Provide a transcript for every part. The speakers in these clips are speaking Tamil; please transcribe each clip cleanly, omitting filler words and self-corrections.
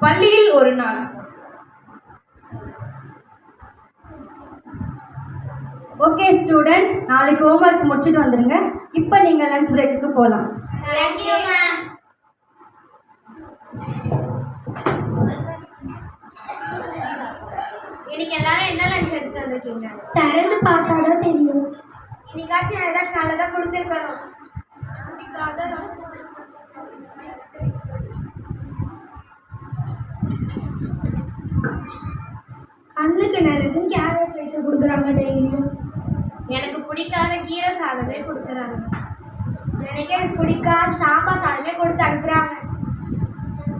பள்ளியில் ஒரு நாள். ஓகே ஸ்டூடெண்ட், நாளைக்கு ஹோம்ஒர்க் முடிச்சுட்டு வந்துடுங்க. இப்போ நீங்கள் லஞ்ச் பிரேக்குக்கு போகலாம். Thank you ma'am. இன்னைக்கு எல்லாரும் என்ன லஞ்ச் எடுத்து வந்திருக்கீங்க? திறந்து பார்த்தாதான் தெரியும். இன்னைக்காச்சும் ஏதாச்சும் நல்லதாக கொடுத்துருக்கணும். கண்ணுக்கு நல்லதுன்னு கேரட் ரைஸை கொடுக்குறாங்க டெய்லியும். எனக்கு பிடிக்காத கீரை சாதமே கொடுக்குறாங்க. எனக்கே பிடிக்காத சாம்பார் சாதமே கொடுத்து அனுப்புகிறாங்க.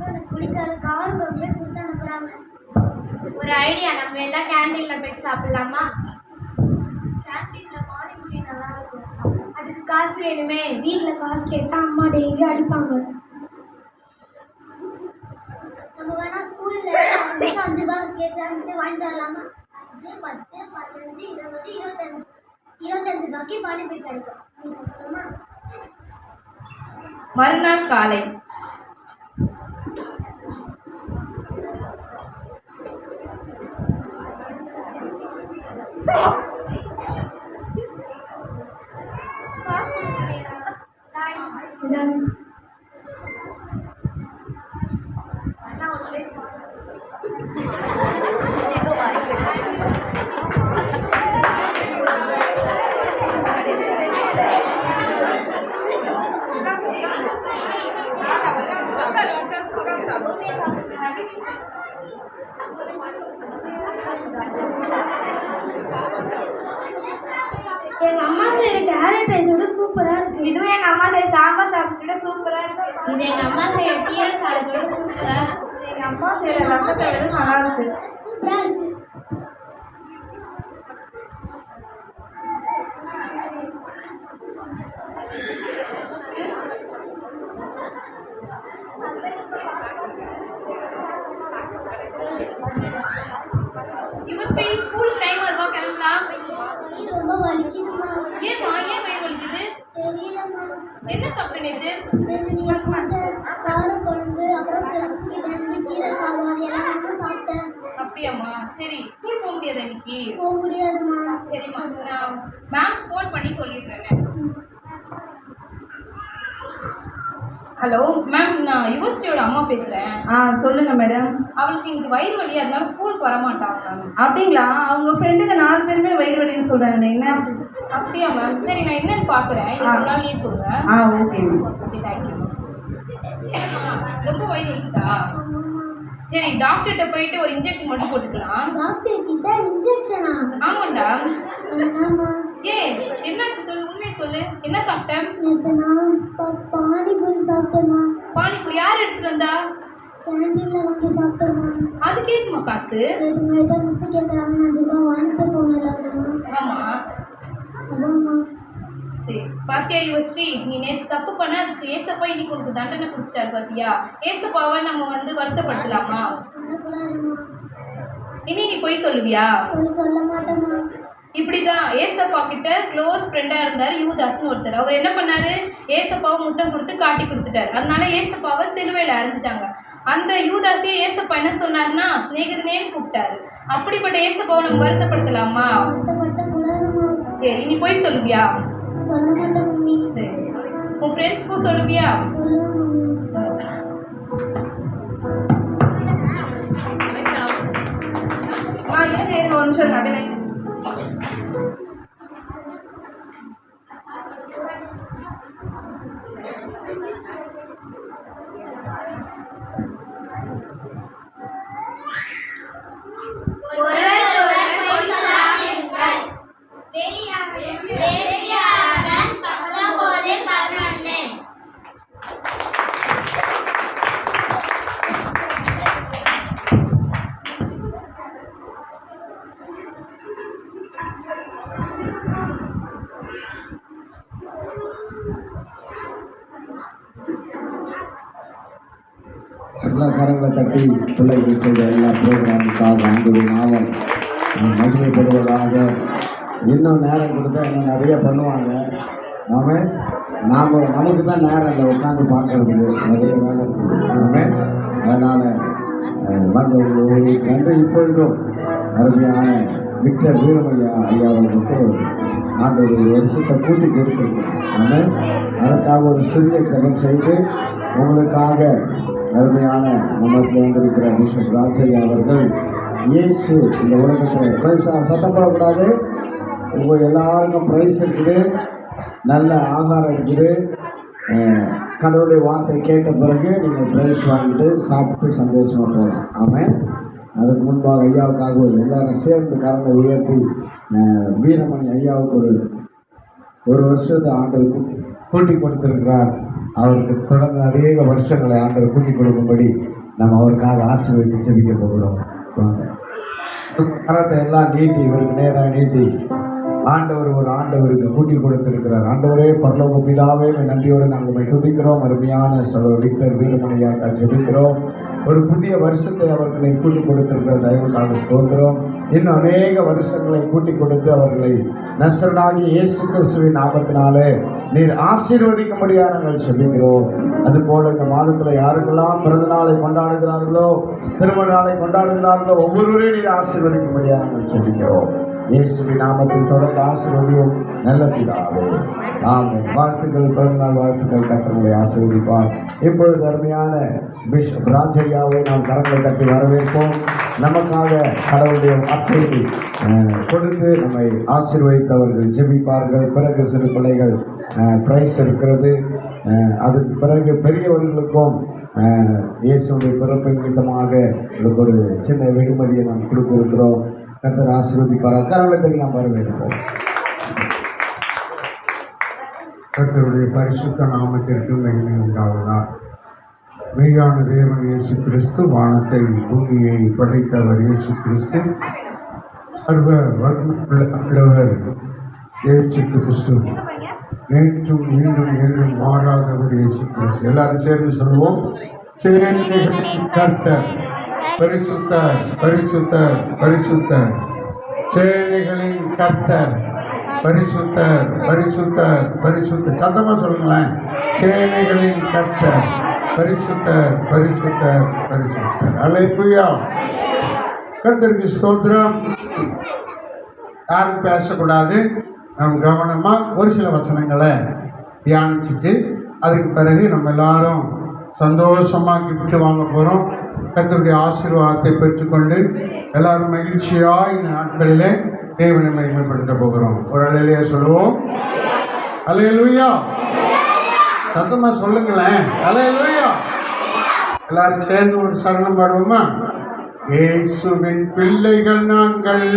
எனக்கு பிடிக்காத காரம் குழம்பே கொடுத்து அனுப்புகிறாங்க. ஒரு ஐடியா, நம்ம எல்லாம் கேண்டீனில் போய் சாப்பிட்லாமா? கேண்டீனில் பானிபூரி நல்லா இருக்கும். அதுக்கு காசு வேணுமே. வீட்டில் காசு கேட்டால் அம்மா டெய்லியும் அடிப்பாங்க. நம்ம வேணா ஸ்கூலில் 5 ரூபா கேட்டு வாங்கிட்டு வரலாமா? 10, 15, 20, 25 ரூபாய்க்கு பானிபூரி கிடைக்கும். நீ சாப்பிடலாமா? மறுநாள் காலை. எங்கள் அம்மா செய்கிற கேரட் ரைஸோட சூப்பராக இருக்குது. இதுவும் எங்கள் அம்மா செய்ய சாம்பார் சாப்பிட்டுட சூப்பராக இருக்கும். இது எங்கள் அம்மா செய்ய கீரை சாதத்தோட சூப்பராக இருக்கும். எங்கள் அம்மா செய்கிற ரசத்தோட நல்லா இருக்குது. சூப்பராக இருக்குது. ஸ்கூல் டைம் ஆகுதா? கிளம்பலாம். ரொம்ப வலிக்குதுமா. ஏன் வயிறு வலிக்குது? தெரியலம்மா. என்ன சாப்பிட்ட நேற்று? நீங்கள் கார குழம்பு, அப்புறம் ஃப்ரெண்ட்ஸுக்கு வந்து கீரை சாதம், அது எல்லாமே சாப்பிட்டேன். அப்படியாம்மா? சரி, ஸ்கூல் போக முடியாது இன்னைக்கு? போக முடியாதுமா. சரிம்மா, நான் மேம் ஃபோன் பண்ணி சொல்லிடுறேன். ஹலோ மேம், நான் யுவஸ்ரீயோட அம்மா பேசுகிறேன். சொல்லுங்கள் மேடம். அவளுக்கு இன்னைக்கு வயிறு வலி, அதனால ஸ்கூலுக்கு வரமாட்டாங்க மேம். அப்படிங்களா? அவங்க ஃப்ரெண்டுங்க 4 பேருமே வயிறு வலின்னு சொல்கிறாங்க. என்ன? அப்படியா மேம்? சரி, நான் என்னன்னு பார்க்குறேன். ஒரு நாள் லீவ் கொடுங்க. Okay ma'am. Okay, thank you ma'am. ரொம்ப வயிறு வலிக்குதா? சரி, டாக்டர்கிட்ட போயிட்டு ஒரு இன்ஜெக்ஷன் மட்டும் போட்டுக்கலாம். டாக்டர் கிட்ட இன்ஜெக்ஷனா? ஆமாண்டா. ஆமாம்மா. எஸ், என்னாச்சு சொல்லு, உண்மையை சொல்லு. என்ன சாப்பிட்டேன்? நேற்று நான் பானிபூரி சாப்பிட்டேம்மா. பானிபூரி யார் எடுத்துட்டு வந்தா? கேண்டீனில் வாங்கி சாப்பிட்டேம்மா. அதுக்கு ஏற்றுமா காசு? நேற்று நைட்டாக மிஸ்ஸு கேட்குறாங்க, 5 ரூபா வாங்கிட்டு போனேன். ஆமாம். அதாம்மா. சரி, பாத்தியா யுவஸ்ரீ, நீ நேற்று தப்பு பண்ண, அதுக்கு ஏசப்பா இன்னைக்கு உனக்கு தண்டனை கொடுத்துட்டாரு. பாத்தியா? ஏசப்பாவை நம்ம வருத்தப்படுத்தலாமா? பண்ணக்கூடாதும்மா. இனி நீ போய் சொல்லுவியா? போய் சொல்ல மாட்டேம்மா. இப்படிதான் ஏசப்பா கிட்ட க்ளோஸ் ஃப்ரெண்டாக இருந்தார் யூதாஸ்னு ஒருத்தர். அவர் என்ன பண்ணாரு? ஏசப்பாவை முத்தம் கொடுத்து காட்டி கொடுத்துட்டாரு. அதனால ஏசப்பாவை சிலுவையில் அரைஞ்சிட்டாங்க. அந்த யூதாஸே ஏசப்பா என்ன சொன்னார்னா சிநேகிதனேன்னு கூப்பிட்டாரு. அப்படிப்பட்ட ஏசப்பாவை நம்ம வருத்தப்படுத்தலாமா? வருத்தப்படுத்தக்கூடாதும்மா. சரி, நீ போய் சொல்லுவியா? சொல்ல மாட்டேன் மம்மி. சரி, உன் ஃப்ரெண்ட்ஸ்க்கும் சொல்லுவியா? சொல்லுவேன் மம்மி. இருங்க ஒரு நிமிஷம் அப்படியே. எல்லா கரங்களை தட்டி பிள்ளைகள் செய்த எல்லா ப்ரோக்ராமுக்காக ஆண்டுடைய நாமம் மகிமைப்படுவதாக. இன்னும் நேரம் கொடுத்தா இன்னும் நிறைய பண்ணுவாங்க. நமக்கு தான் நேரம் இல்லை உட்காந்து பார்க்கறதுக்கு, நிறைய வேலை இருக்குது. அதனால் வந்தவங்களுக்கு நன்றி. இப்பொழுதும் அருமையான விக்டர் வீரமையா ஐயா அவர்களுக்கு ஆண்டவர் வருஷத்தை கூட்டி கொடுத்துருக்கோம். அதற்காக ஒரு சிறிய ஜெபம் செய்து உங்களுக்காக அருமையான நமக்கு வந்திருக்கிற பிஷப் ராஜையா அவர்கள் இயேசு இந்த உலகத்தில் சத்தம் போடக்கூடாது. உங்கள் எல்லாருக்கும் ப்ரைஸ் இருக்குது, நல்ல ஆகாரம் இருக்குது. கடவுளுடைய வார்த்தை கேட்ட பிறகு நீங்கள் ப்ரைஸ் வாங்கிட்டு சாப்பிட்டு சந்தோஷமாக போகலாம். ஆமாம். அதுக்கு முன்பாக ஐயாவுக்காக எல்லாரும் சேர்ந்து கரங்களை உயர்த்தி வீரமணி ஐயாவுக்கு ஒரு வருஷத்தை ஆண்டவர் கூட்டி கொடுத்திருக்கிறார். அவருக்கு தொடர்ந்து அநேக வருஷங்களை ஆண்டவர் கூட்டி கொடுக்கும்படி நம்ம அவருக்காக ஆசீர்வதித்து ஜெபிக்க போகிறோம். வாங்க, கரத்தை எல்லாம் நீட்டி இவருக்கு நேராக நீட்டி ஆண்டவருக்கு கூட்டி கொடுத்திருக்கிறார். ஆண்டவரே, பரலோக பிதாவே, நன்றியோடு நாங்கள் துதிக்கிறோம். அருமையான சகோதரர் விக்டர் வீரமணியாக ஜெபிக்கிறோம். ஒரு புதிய வருஷத்தை அவர்களை கூட்டி கொடுத்திருக்கிற தயவுக்காக ஸ்தோத்திரம். இன்னும் அநேக வருஷங்களை கூட்டி கொடுத்து அவர்களை நசரனாகி இயேசு கிறிஸ்துவின் நாமத்தினாலே நீர் ஆசீர்வதிக்கும்படியாக நாங்கள் ஜெபிக்கிறோம். அதுபோல இந்த மாதத்தில் யாருக்கெல்லாம் பிறந்த நாளை கொண்டாடுகிறார்களோ, திருமண நாளை கொண்டாடுகிறார்களோ, ஒவ்வொருவரையும் நீர் ஆசீர்வதிக்கும்படியாக நாங்கள் ஜெபிக்கிறோம். இயேசுவின் நாமத்தில் தொடர்ந்து ஆசீர்வதியும் நல்ல பிதாவே. ஆமென். வாழ்த்துக்கள், பிறந்தநாள் வாழ்த்துக்கள். கர்த்தரை ஆசீர்வதிப்பார். இப்பொழுது அருமையான பிஷப் ராஜையாவை நாம் கரங்களை தட்டி வரவேற்போம். நமக்காக கடவுளுடைய வார்த்தையை கொடுத்து நம்மை ஆசீர்வதித்தவர்கள் ஜெபிப்பார்கள். பிறகு சிறு பிள்ளைகள் பிரைஸ் இருக்கிறது. அதுக்கு பிறகு பெரியவர்களுக்கும் இயேசுடைய பிறப்பு நிமித்தமாக ஒரு சின்ன வெகுமதியை நாம் கொடுக்க இருக்கிறோம். கர்த்தர் ஆசீர்வதிப்பார். கரங்களை நாம் வரவேற்போம். கர்த்தருடைய பரிசுத்த நாமத்திற்கு மகிமை உண்டாவதால். மெய்யான தேவன் இயேசு கிறிஸ்து, வானத்தை பூமியை படைத்தவர் இயேசு கிறிஸ்து, சர்வ வல்லவர் இயேசு கிறிஸ்து, நேற்றும் மீண்டும் என்றும் மாறாதவர் இயேசு கிறிஸ்து. எல்லாரும் சேர்ந்து சொல்லுவோம். சேனைகளின் கர்த்தர், பரிசுத்தர், பரிசுத்தர், பரிசுத்தர். சேனைகளின் கர்த்தர், பரிசுத்தர், பரிசுத்தர், பரிசுத்தர். சத்தமாக சொல்லுங்களேன். சேனைகளின் கர்த்தர், பரிசுத்தர், பரிசுத்தர், பரிசுத்தர். அல்லேலூயா. கர்த்தருக்கு ஸ்தோத்திரம். யாரும் பேசக்கூடாது. நம்ம கவனமாக ஒரு சில வசனங்களை தியானிச்சுட்டு அதுக்கு பிறகு நம்ம எல்லாரும் சந்தோஷமாக கிஃப்ட் வாங்க போகிறோம். கர்த்தருடைய ஆசீர்வாதத்தை பெற்றுக்கொண்டு எல்லாரும் மகிழ்ச்சியாக இந்த நாட்களிலே தேவனை மகிமைப்படுத்த போகிறோம். ஒரு அல்லேலூயா சொல்லுவோம். அல்லேலூயா. சத்தமாக சொல்லுங்களேன். அல்லேலூயா. எல்லாரும் சேர்ந்து ஒரு சரணம் பாடுவோமா? இயேசுவின் பிள்ளைகள் நாங்கள்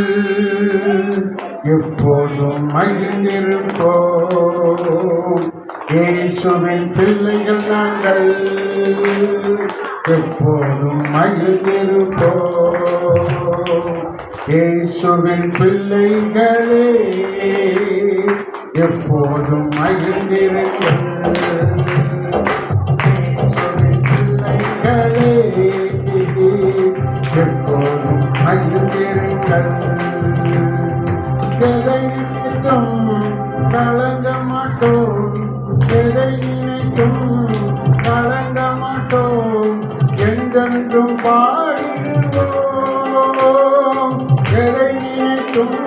எப்போதும் மகிழ்ந்திருப்போம். இயேசுவின் பிள்ளைகள் நாங்கள் எப்போதும் மகிழ்ந்திருப்போம். இயேசுவின் பிள்ளைகளே எப்போதும் மகிழ்ந்திருப்போம். இயேசுவின் பிள்ளைகளே எப்போதும் மகிழ்ந்திருங்கள். எதை நினைத்தும் கலங்க மாட்டோம், எதை நினைத்தும் கலங்க மாட்டோம், என்றென்றும் பாடிடுவோம். எதை நினைத்தும்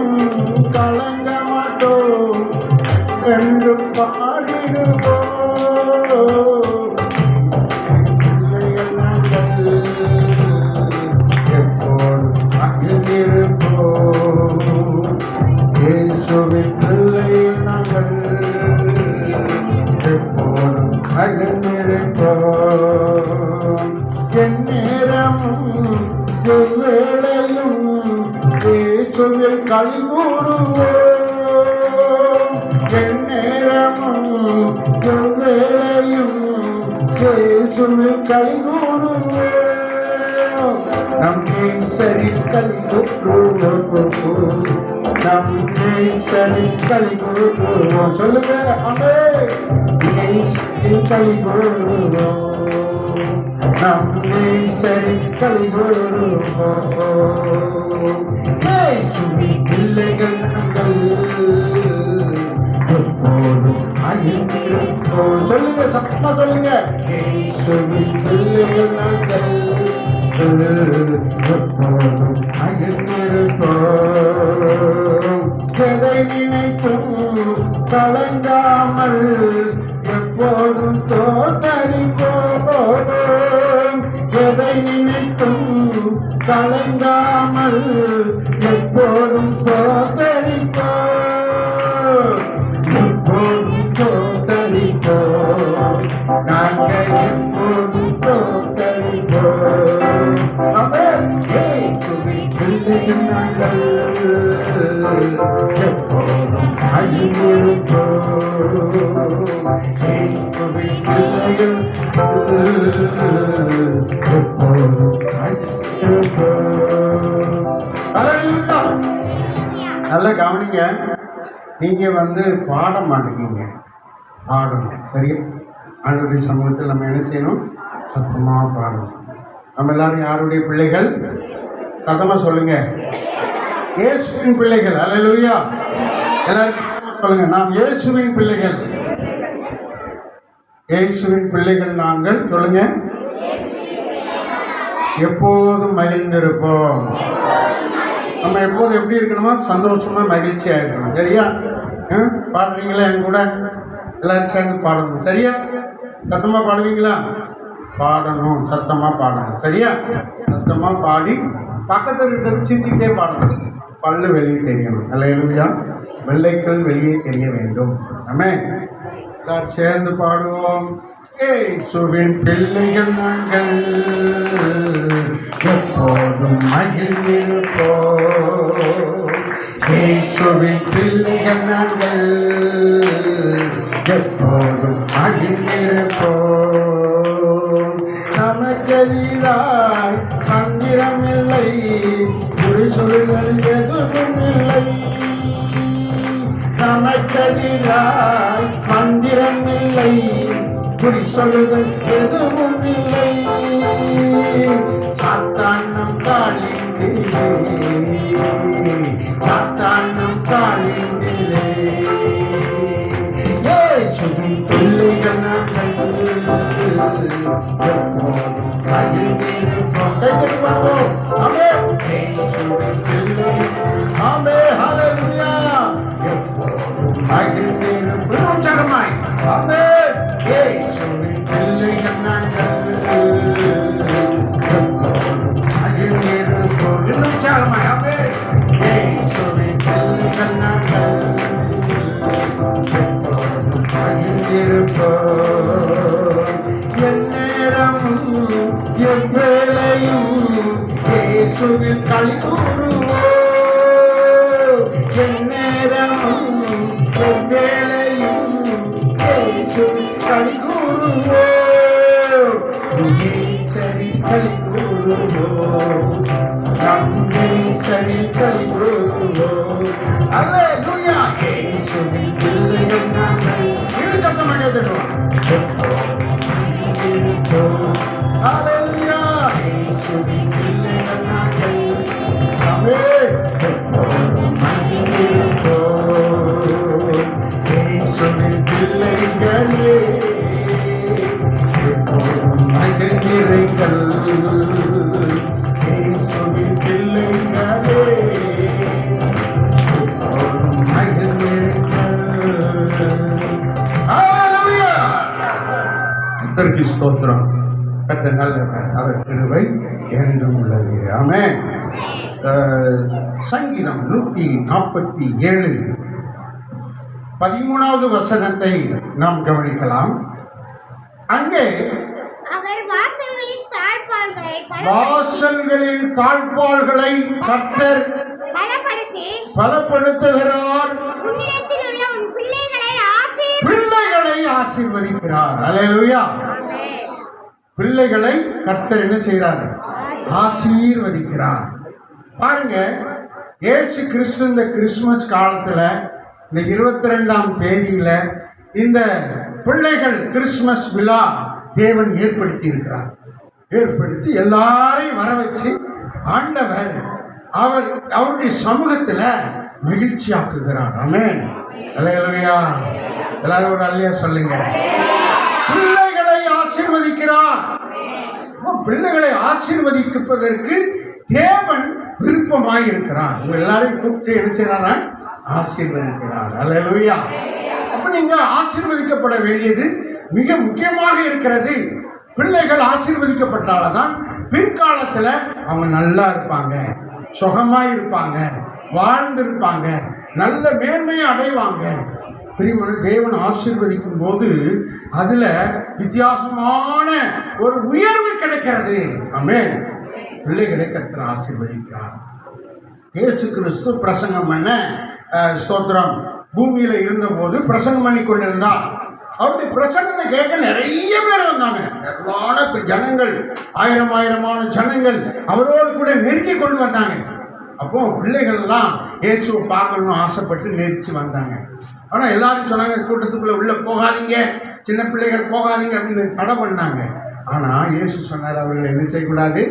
கலங்க மாட்டோம், என்றும் பாடிடுவோம். இயேசுவின் பிள்ளையில் நாங்கள் எப்போதும் மகிழ்ந்திருப்போம். எந்நேரமும் எவ்வேளையும் இயேசுவில் களிகூறுவோம். எந்நேரமும் எவ்வேளையும் இயேசுவில் களிகூறுவோம். நம் ஈஸ்வரில் களிகூறுவோம். நம் நேசரின் களி கூறுவோம். சொல்லுங்க அமே. நேசரின் களி கூறுவோம். நம் நேசரின் களி கூறுவோம். இயேசுவின் பிள்ளைகள் நாங்கள் எப்போதும் மகிழ்ந்திருப்போம். சொல்லுங்க சத்தமா சொல்லுங்க. இயேசுவின் பிள்ளைகள் நாங்கள் எப்போதும் மகிழ்ந்திருப்போம். எதை நினைத்தும் கலங்காமல் எப்போதும் தோத்தரிப்போம். எதை நினைத்தும் கலங்காமல் எப்போதும் தோத்தரிப்போம். எப்போதும் தோத்தரிப்போம். நாங்கள் எப்போதும் தோத்தரிப்போம். பிள்ளைகள் நாங்கள் எப்போதும் மகிழ்ந்திருப்போம். பிள்ளைகள் எப்போதும் மகிழ்ந்திருப்போம். நல்லா கவனிங்க. நீங்க பாட மாட்டேங்க, பாடணும். சரியா? ஆண்டவருடைய சமூகத்தில் நம்ம என்ன செய்யணும்? சத்தமாக பாடணும். நம்ம எல்லாரும் யாருடைய பிள்ளைகள்? சத்தமாக சொல்லுங்க. இயேசுவின் பிள்ளைகள். அல்லேலூயா. எல்லாரும் சொல்லுங்க. நாம் இயேசுவின் பிள்ளைகள். இயேசுவின் பிள்ளைகள் நாங்கள். சொல்லுங்க. எப்போதும் மகிழ்ந்திருப்போம். நம்ம எப்போதும் எப்படி இருக்கணுமோ? சந்தோஷமா மகிழ்ச்சியா இருக்கணும். சரியா? பாடுறீங்களா? என் கூட எல்லாரும் சேர்ந்து பாடணும். சரியா? சத்தமா பாடுவீங்களா? பாடணும். சத்தமா பாடணும். சரியா? சத்தமா பாடி பக்கத்தில் இருக்கிற சிரிச்சுட்டே பாடணும். பல்லு வெளியே தெரியணும். அல்லேலூயா. வெள்ளைக்கல் வெளியே தெரிய வேண்டும். ஆமென். எல்லாரும் சேர்ந்து பாடுவோம். இயேசுவின் பிள்ளைகள் நாங்கள் எப்போதும் மகிழ்ந்திருப்போம். இயேசுவின் பிள்ளைகள் நாங்கள் எப்போதும் மகிழ்ந்திருப்போம். நமக்கெதிராய் மந்திரமில்லை, குறி சொல்லுதல் எதுவும் இல்லை. நமக்கெதிராய் மந்திரமில்லை, குறி சொல்லுதல் எதுவும் இல்லை. சாத்தான் நம் காலிந்திலே, சாத்தான் நம் காலிந்திலே. இயேசுவின் பிள்ளைகள் நாங்கள் எப்போதும் மகிழ்ந்திருப்போம். கைத்தட்டி பாடுவோம். ஆமென். இயேசுவின் பிள்ளைகள். ஆமென். ஹல்லேலூயா. எப்போதும் மகிழ்ந்திருப்போம். உற்சாகமாய். ஆமென். இயேசுவின் பிள்ளைகள் நாங்கள் எப்போதும் மகிழ்ந்திருப்போம். இன்னும் உற்சாகமாய். ஆமென். இயேசுவின் பிள்ளைகள் நாங்கள் எப்போதும் மகிழ்ந்திருப்போம். எந்நேரமும் எவ்வேளையும் இயேசுவில் களி கூறுவோம். எந்நேரமும் எவ்வேளையும் இயேசுவில் களி கூறுவோம். சரி களி கூறுவோம். நம்மை சரி களி கூறுவோம். அல்லேலூயா. இயேசுவின் பிள்ளைகள் நாங்கள். இன்னும் சத்தமாக எழுதணும். அல்லேலூயா. இயேசுவின் பிள்ளைகள் நாங்கள். ஆமென். எப்போதும் மகிழ்ந்திருப்போம். இயேசுவின் பிள்ளைகளே எப்போதும் மகிழ்ந்திருங்கள். இயேசுவின் பிள்ளைகளே எப்போதும் மகிழ்ந்திருங்கள். அல்லேலூயா. கர்த்தருக்கு ஸ்தோத்திரம். கர்த்தர் நல்லவர். அவர் கிருபை என்றும் உள்ளது. ஆமென். சங்கீதம் 147 13வது வசனத்தை நாம் கவனிக்கலாம். அங்கே அவர் வாசல்களின் தாழ்பாள்களை கர்த்தர் பலப்படுத்துகிறார். பிள்ளைகளை ஆசீர்வதிக்கிறார். அல்லேலூயா. பிள்ளைகளை கர்த்தர் என்ன செய்கிறார்? ஆசீர்வதிக்கிறார். பாருங்க, இயேசு கிறிஸ்து இந்த கிறிஸ்மஸ் காலத்தில் இந்த 22ஆம் தேதியில் இந்த பிள்ளைகள் கிறிஸ்மஸ் விழா தேவன் ஏற்படுத்தி இருக்கிறார். ஏற்படுத்தி எல்லாரையும் வர வச்சு ஆண்டவர் அவருடைய சமூகத்தில் மகிழ்ச்சியாக்குகிறார். ஆமென். அல்லேலூயா. எல்லாரும் ஒரு அல்லையா சொல்லுங்க. பிள்ளைகளை ஆசீர்வதிக்கிறார். பிள்ளைகளை ஆசீர்வதிப்பதற்கு தேவன் விருப்பமாய் இருக்கிறார். உங்க எல்லாரையும் கூப்பிட்டு என்ன செய்யறாரா? ஆசீர்வதிக்கிறார். அல்லேலூயா. அப்ப நீங்க ஆசீர்வதிக்கப்பட வேண்டியது மிக முக்கியமாக இருக்கிறது. பிள்ளைகள் ஆசீர்வதிக்கப்பட்டால்தான் பிற்காலத்துல அவங்க நல்லா இருப்பாங்க, சுகமா இருப்பாங்க, வாழ்ந்திருப்பாங்க, நல்ல மேன்மையை அடைவாங்க. பிரியமான தேவன் ஆசீர்வதிக்கும் போது அதுல வித்தியாசமான ஒரு உயர்வு கிடைக்கிறது. ஆமென். பிள்ளைகளை கர்த்தர் ஆசீர்வதிக்கிறார். இயேசு கிறிஸ்து பிரசங்கம் பண்ண ஸ்தோத்திரம் பூமியில இருந்தபோது பிரசங்கம் பண்ணி கொண்டிருந்தார். அவருடைய பிரசங்கத்தை கேட்க நிறைய பேர் வந்தாங்க. எல்லா ஜனங்கள், ஆயிரமான ஜனங்கள் அவரோடு கூட நெருக்கி கொண்டு வந்தாங்க. அப்போ பிள்ளைகள்லாம் இயேசுவை பார்க்கணும்னு ஆசைப்பட்டு நெரிச்சு வந்தாங்க. ஆனால் எல்லாரும் சொன்னாங்க, கூட்டத்துக்குள்ளே உள்ளே போகாதீங்க, சின்ன பிள்ளைகள் போகாதீங்க அப்படின்னு தடை பண்ணாங்க. ஆனால் இயேசு சொன்னார், அவர்கள் என்ன செய்யக்கூடாது?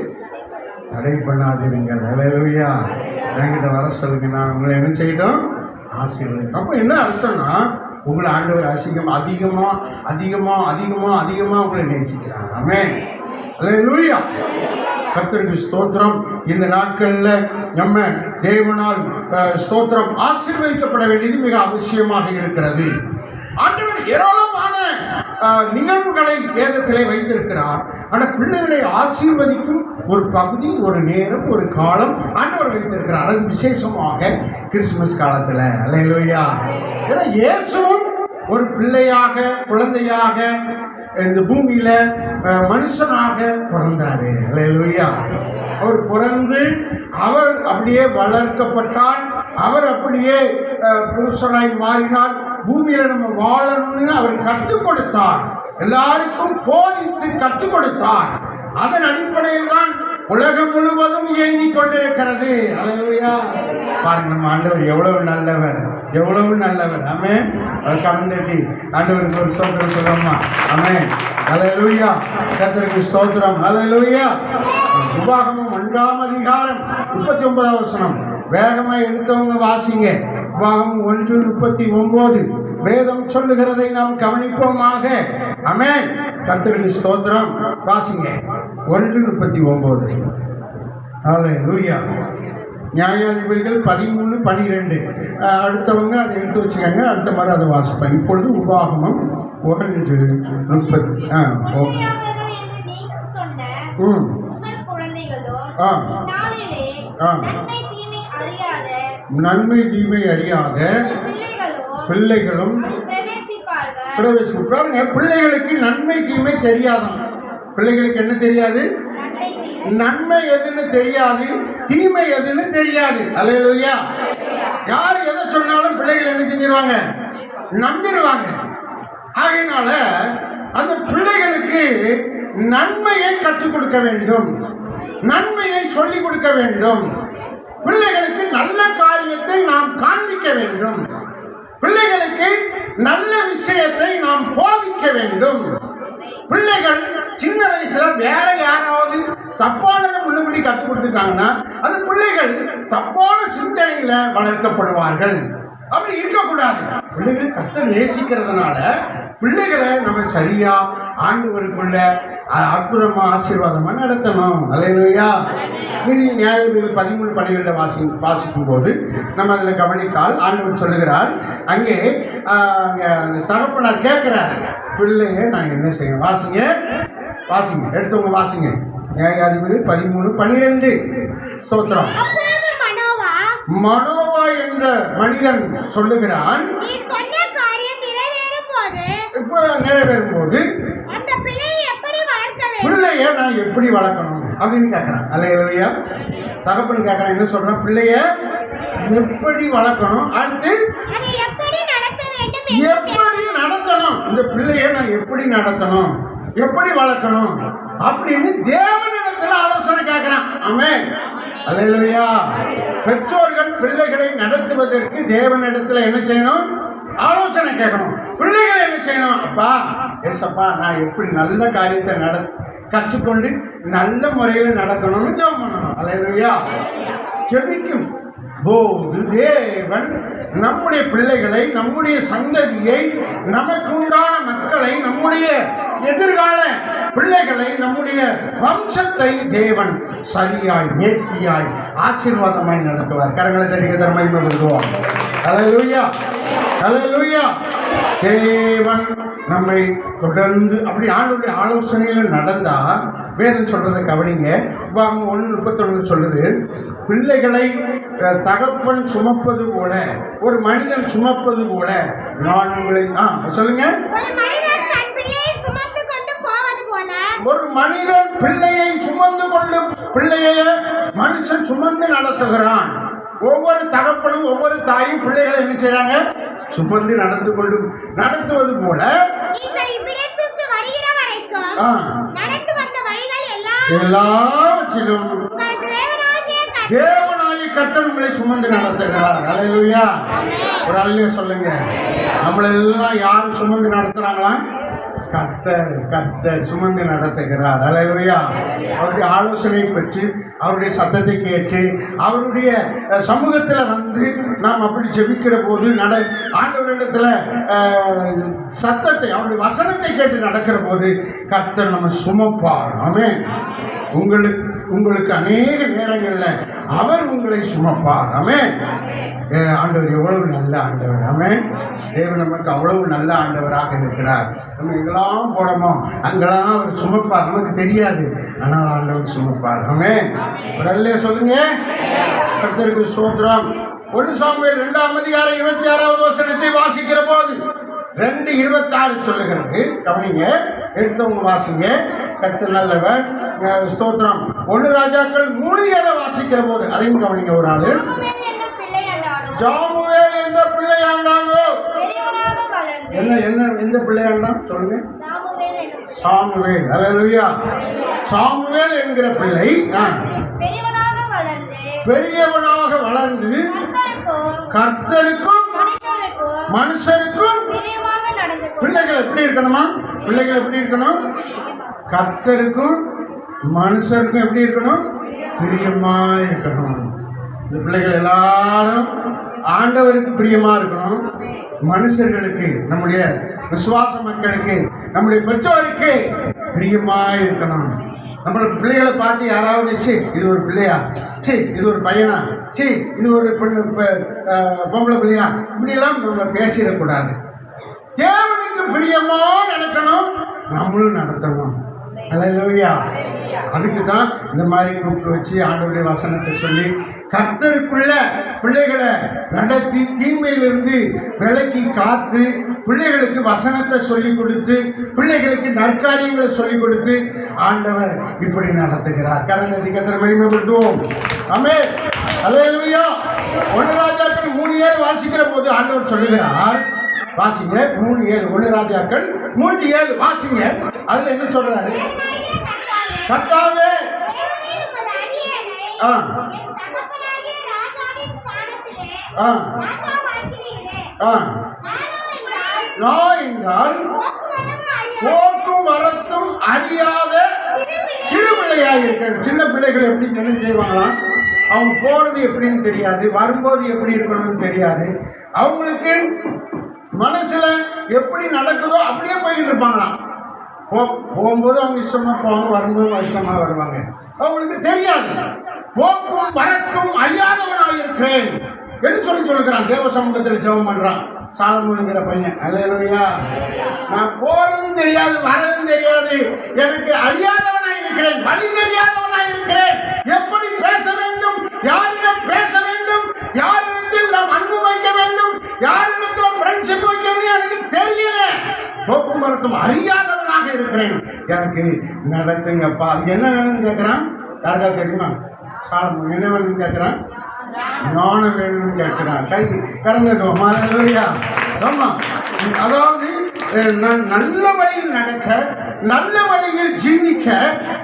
தடை பண்ணாதீர்கள். அல்லேலூயா. என்கிட்ட வர சொல்லுங்க, நான் உங்களை என்ன செய்யட்டும்? ஆசீர்வதிக்கிறேன். அப்போ என்ன அர்த்தம்னா, உங்களை ஆண்டவர் அதிகமாக உங்களை நேசிக்கிறாங்க. ஆமென். அல்லேலூயா. கர்த்தருக்கு ஸ்தோத்திரம். இந்த நாட்களில் நம்ம தேவனால் ஸ்தோத்திரம் ஆசீர்வதிக்கப்பட வேண்டியது மிக அவசியமாக இருக்கிறது. ஆண்டவர் ஏராளமான நிகழ்வுகளை வேதத்திலே வைத்திருக்கிறார். ஆனால் பிள்ளைகளை ஆசீர்வதிக்கும் ஒரு பகுதி, ஒரு நேரம், ஒரு காலம் ஆண்டவர் வைத்திருக்கிறார். அது விசேஷமாக கிறிஸ்துமஸ் காலத்தில். அல்லேலூயா. ஏன்னா இயேசுவும் ஒரு பிள்ளையாக, குழந்தையாக இந்த பூமியில மனுஷனாக பிறந்தாரு. அல்லேலூயா. அவர் பிறந்து அவர் அப்படியே வளர்க்கப்பட்டார். அவர் அப்படியே புருஷராய் மாறினார். பூமியில நம்ம வாழணும்னு அவர் கற்றுக் கொடுத்தார். எல்லாருக்கும் போதித்து கற்றுக் கொடுத்தார். அதன் அடிப்படையில் தான் உலகம் முழுவதும் இயங்கிக் கொண்டிருக்கிறது. அல்லேலூயா. பாருங்க, நம்ம ஆண்டவர் எவ்வளவு நல்லவர், எவ்வளவு நல்லவர். ஆமென். கலந்துட்டி ஆண்டவருக்கு ஒரு ஸ்தோத்திரம் சொல்லணுமா? ஆமென். அல்லேலூயா. கர்த்தருக்கு ஸ்தோத்திரம். அல்லேலூயா. உபாகமம் 1ஆம் அதிகாரம் 39ஆம் வசனம். வேகமாக எடுத்தவங்க வாசிங்க. உபாகமம் 1:39. வேதம் சொல்லுகிறதை நாம் கவனிப்போமாக. ஆமென். கர்த்தருக்கு ஸ்தோத்திரம். வாசிங்க. 1:39. அல்லேலூயா. நியாயாதிபதிகள் 13:12. அடுத்தவங்க அதை எடுத்து வச்சுக்கோங்க. அடுத்த மாதிரி அதை வாசிப்பேன். இப்பொழுது உபாகமம் 1:30. நன்மை தீமை அறியாத பிள்ளைகளும் பிரவேசிப்பார்கள். பிள்ளைகளுக்கு நன்மை தீமை தெரியாதான். பிள்ளைகளுக்கு என்ன தெரியாது? நன்மை எதுன்னு தெரியாது, தீமை எதுன்னு தெரியாது. அல்லேலூயா. யார் எதை சொன்னாலும் பிள்ளைகள் என்ன செஞ்சிருவாங்க? நம்பிடுவாங்க. ஆகையினால அந்த பிள்ளைகளுக்கு நன்மையை கற்றுக் கொடுக்க வேண்டும், நன்மையை சொல்லிக் கொடுக்க வேண்டும். பிள்ளைகளுக்கு நல்ல காரியத்தை நாம் காண்பிக்க வேண்டும். பிள்ளைகளுக்கு நல்ல விஷயத்தை நாம் போதிக்க வேண்டும். பிள்ளைகள் சின்ன வயசுல வேற யாராவது தப்பானதை முன்னுபடி கற்றுக் கொடுத்துட்டாங்கன்னா அது பிள்ளைகள் தப்பான சிந்தனையில வளர்க்கப்படுவார்கள். அப்படி இருக்கக்கூடாது. பிள்ளைகளை கர்த்தர் நேசிக்கிறதுனால பிள்ளைகளை நம்ம சரியா ஆண்டவருக்குள்ள அற்புதமா ஆசீர்வாதமா நடத்தணும். அல்லேலூயா. நீதி நியாயாதிபதிகள் 13:12 வாசிக்கும் போது நம்ம அதில் கவனித்தால் ஆண்டவர் சொல்லுகிறார், அங்கே தகப்பனார் கேட்கிறார், பிள்ளைய நான் என்ன செய்யணும்? வாசிங்க, வாசிங்க, எடுத்தவங்க வாசிங்க. நியாயாதிபதிகள் 13:12. ஸ்தோத்திரம். மனோவா என்ற மனிதன் சொல்லுகிறான், இப்போ நிறைவேறும் போது பிள்ளைய நான் எப்படி வளர்க்கணும் அப்படின்னு கேட்கறான். அல்லேலூயா. தகப்பன் கேட்கறான், என்ன சொல்றான்? பிள்ளைய எப்படி வளர்க்கணும், அடுத்து எப்படி நடத்தணும், இந்த பிள்ளைய நான் எப்படி நடத்தணும், எப்படி வளர்க்கணும் அப்படின்னு தேவனிடத்துல ஆலோசனை கேட்கறான். ஆமென். அல்லேலூயா. பெற்றோர்கள் பிள்ளைகளை நடத்துவதற்கு தேவனிடத்துல என்ன செய்யணும்? ஆலோசனை கேட்கணும். பிள்ளைகளை என்ன செய்யணும்? அப்பா, ஏசப்பா, நான் எப்படி நல்ல காரியத்தை கற்றுக்கொண்டு நல்ல முறையில் நடக்கணும்னு ஜெபம் பண்ணணும். அல்லேலூயா. ஜெபிக்கும் போது தேவன் நம்முடைய பிள்ளைகளை, நம்முடைய சந்ததியை, நமக்கு உண்டான மக்களை, நம்முடைய எதிர்கால பிள்ளைகளை, நம்முடைய வம்சத்தை தேவன் சரியாய், நேர்த்தியாய், ஆசீர்வாதமாய் நடத்துவார். கரங்களை தட்டிக்க மகிமைப்படுத்துவார். அல்லேலூயா, அல்லேலூயா. தேவன் நம்மை தொடர்ந்து அப்படி ஆண்டவருடைய ஆலோசனையில் நடந்தா வேதம் சொல்றதை கவனிங்க. 1:31 சொல்லுது, பிள்ளைகளை தகப்பன் சுமப்பது போல, ஒரு மனிதன் சுமப்பது போல நான் உங்களை சொல்லுங்க. ஒரு மனிதன் பிள்ளையை சுமந்து கொண்டு, பிள்ளையை மனுஷன் சுமந்து நடத்துகிறான். ஒவ்வொரு தகப்பனும் ஒவ்வொரு தாயும் பிள்ளைகளை என்ன செய்றாங்க? சுமந்து நடத்துவது போல எல்லாவற்றிலும் தேவனாகிய கர்த்தர் உங்களை சுமந்து நடத்துகிறார். அல்லேலூயா. ஒரு அல்லேலூயா சொல்லுங்க. நம்மளெல்லாம் யாரு சுமந்து நடத்துறாங்களா? கர்த்தர் சுமந்து நடத்துகிறார். அல்லேலூயா. அவருடைய ஆலோசனை பெற்று, அவருடைய சத்தத்தை கேட்டு, அவருடைய சமூகத்தில் வந்து நாம் அப்படி ஜெபிக்கிற போது ஆண்டவரிடத்தில் சத்தத்தை, அவருடைய வசனத்தை கேட்டு நடக்கிற போது கர்த்தர் நம்ம சுமப்பார். ஆமென். உங்களுக்கு அநேக நேரங்களில் அவர் உங்களை சுமப்பார். ஆமென். ஆண்டவர் எவ்வளவு நல்ல ஆண்டவர். ஆமென். தேவன் நமக்கு அவ்வளவு நல்ல ஆண்டவராக இருக்கிறார். நம்ம எங்கெல்லாம் போனோமோ அங்கெல்லாம் அவர் சுமப்பார். நமக்கு தெரியாது, ஆனால் ஆண்டவர் சுமப்பார். ஆமென். ஒரு அல்லே சொல்லுங்க. கர்த்தருக்கு ஸ்தோத்திரம். 1 சாமுவேல் 2ஆம் அதிகாரம் 26வது வசனத்தை வாசிக்கிற போது 2:26 சொல்லுகிறது. கவனிங்க, எடுத்தவங்க வாசிங்க. கர்த்தர் நல்லவர். ஸ்தோத்திரம். 1 ராஜாக்கள் 3:7 வாசிக்கிற போது அதையும் கவனிங்க. ஒரு ஆளு சாமுவேல் என்ற பிள்ளையாண்டானோ, எந்த பிள்ளையாண்டான் சொல்லுங்க? சாமுவேல். அல்லேலூயா. சாமுவேல் என்கிற பிள்ளை பெரியவனாக வளர்ந்து கர்த்தருக்கும் மனுஷருக்கும். பிள்ளைகள் எப்படி இருக்கணுமா? பிள்ளைகள் எப்படி இருக்கணும்? கர்த்தருக்கும் மனுஷருக்கும் எப்படி இருக்கணும்? பிரியமா இருக்கணும். இந்த பிள்ளைகள் எல்லாரும் ஆண்டவருக்கு பிரியமா இருக்கணும். மனுஷர்களுக்கு, நம்முடைய விசுவாச மக்களுக்கு, நம்முடைய பெற்றோருக்கு பிரியமா இருக்கணும். நம்மள பிள்ளைகளை பார்த்து யாராவது இது ஒரு பிள்ளையா, இது ஒரு பையனா, இது ஒரு பொம்பளை பிள்ளையா, இப்படியெல்லாம் நம்ம பேசிடக்கூடாது. தேவனுக்கு பிரியமா நடக்கணும், நம்மளும் நடத்தணும். அல்லேலூயா. அதுக்கு தான் இந்த மாதிரி கூப்பிட்டு வச்சு ஆண்டவருடைய வசனத்தை சொல்லி கர்த்தருக்குள்ள பிள்ளைகளை நடத்தி தீமையிலிருந்து விலக்கி காத்து பிள்ளைகளுக்கு வசனத்தை சொல்லிக் கொடுத்து பிள்ளைகளுக்கு நற்காரியங்களை சொல்லிக் கொடுத்து ஆண்டவர் இப்படி நடத்துகிறார். கரந்தட்டி கர்த்தரை மகிமைப்படுத்துவோம். ஆமென். அல்லேலூயா. 1 ராஜாக்கள் 3:7 வாசிக்கிற போது ஆண்டவர் சொல்லுகிறார். வாசிங்க. 3:7. 1 ராஜாக்கள் 3:7 வாசிங்க. அதுல என்ன சொல்றாரு? கர்த்தாவே, நான் என்றால் போக்கும் வரத்தும் அறியாத சிறு பிள்ளையாக இருக்கிறேன். சின்ன பிள்ளைகள் எப்படி என்ன செய்வாங்களாம்? அவங்க போறது எப்படின்னு தெரியாது, வரும்போது எப்படி இருக்கணும்னு தெரியாது. அவங்களுக்கு மனசுல எப்படி நடக்குதோ அப்படியே போயிட்டு இருப்பாங்களாம். போகும்போது அவங்க இஷ்டமா போவாங்க, வரும்போது இஷ்டமா வருவாங்க. அவங்களுக்கு தெரியாது. போக்கும் வரக்கும் அறியாதவனாக இருக்கிறேன் என்று சொல்லுகிறான். தேவ சமூகத்தில் ஜெபம் பண்றான் சாலமோனுங்கிற பையன். அல்லேலூயா. நான் போறதும் தெரியாது, வரதும் தெரியாது, எனக்கு அறியாதவனாக இருக்கிறேன், வழி தெரியாதவனாக இருக்கிறேன். எப்படி பேச வேண்டும், யாரிடம் பேச வேண்டும், யாரிடத்தில் நாம் அன்பு வைக்க வேண்டும், யாரிடத்தில் ஃப்ரெண்ட்ஷிப் வைக்க வேண்டும் எனக்கு தெரியல. போக்குவரத்தும் அறியாதவனாக இருக்கிறேன், எனக்கு நடத்துங்கப்பா. என்ன வேணும்னு கேட்குறான். யாருக்கா தெரியுமா? சாலமோன் என்ன வேணும்னு கேட்குறான்? ஞானம் வேணும்னு கேட்கிறான். கை கறந்துட்டோம். ஆமா. அதாவது நல்ல வழியில் நடக்க, நல்ல வழியில் ஜீவிக்க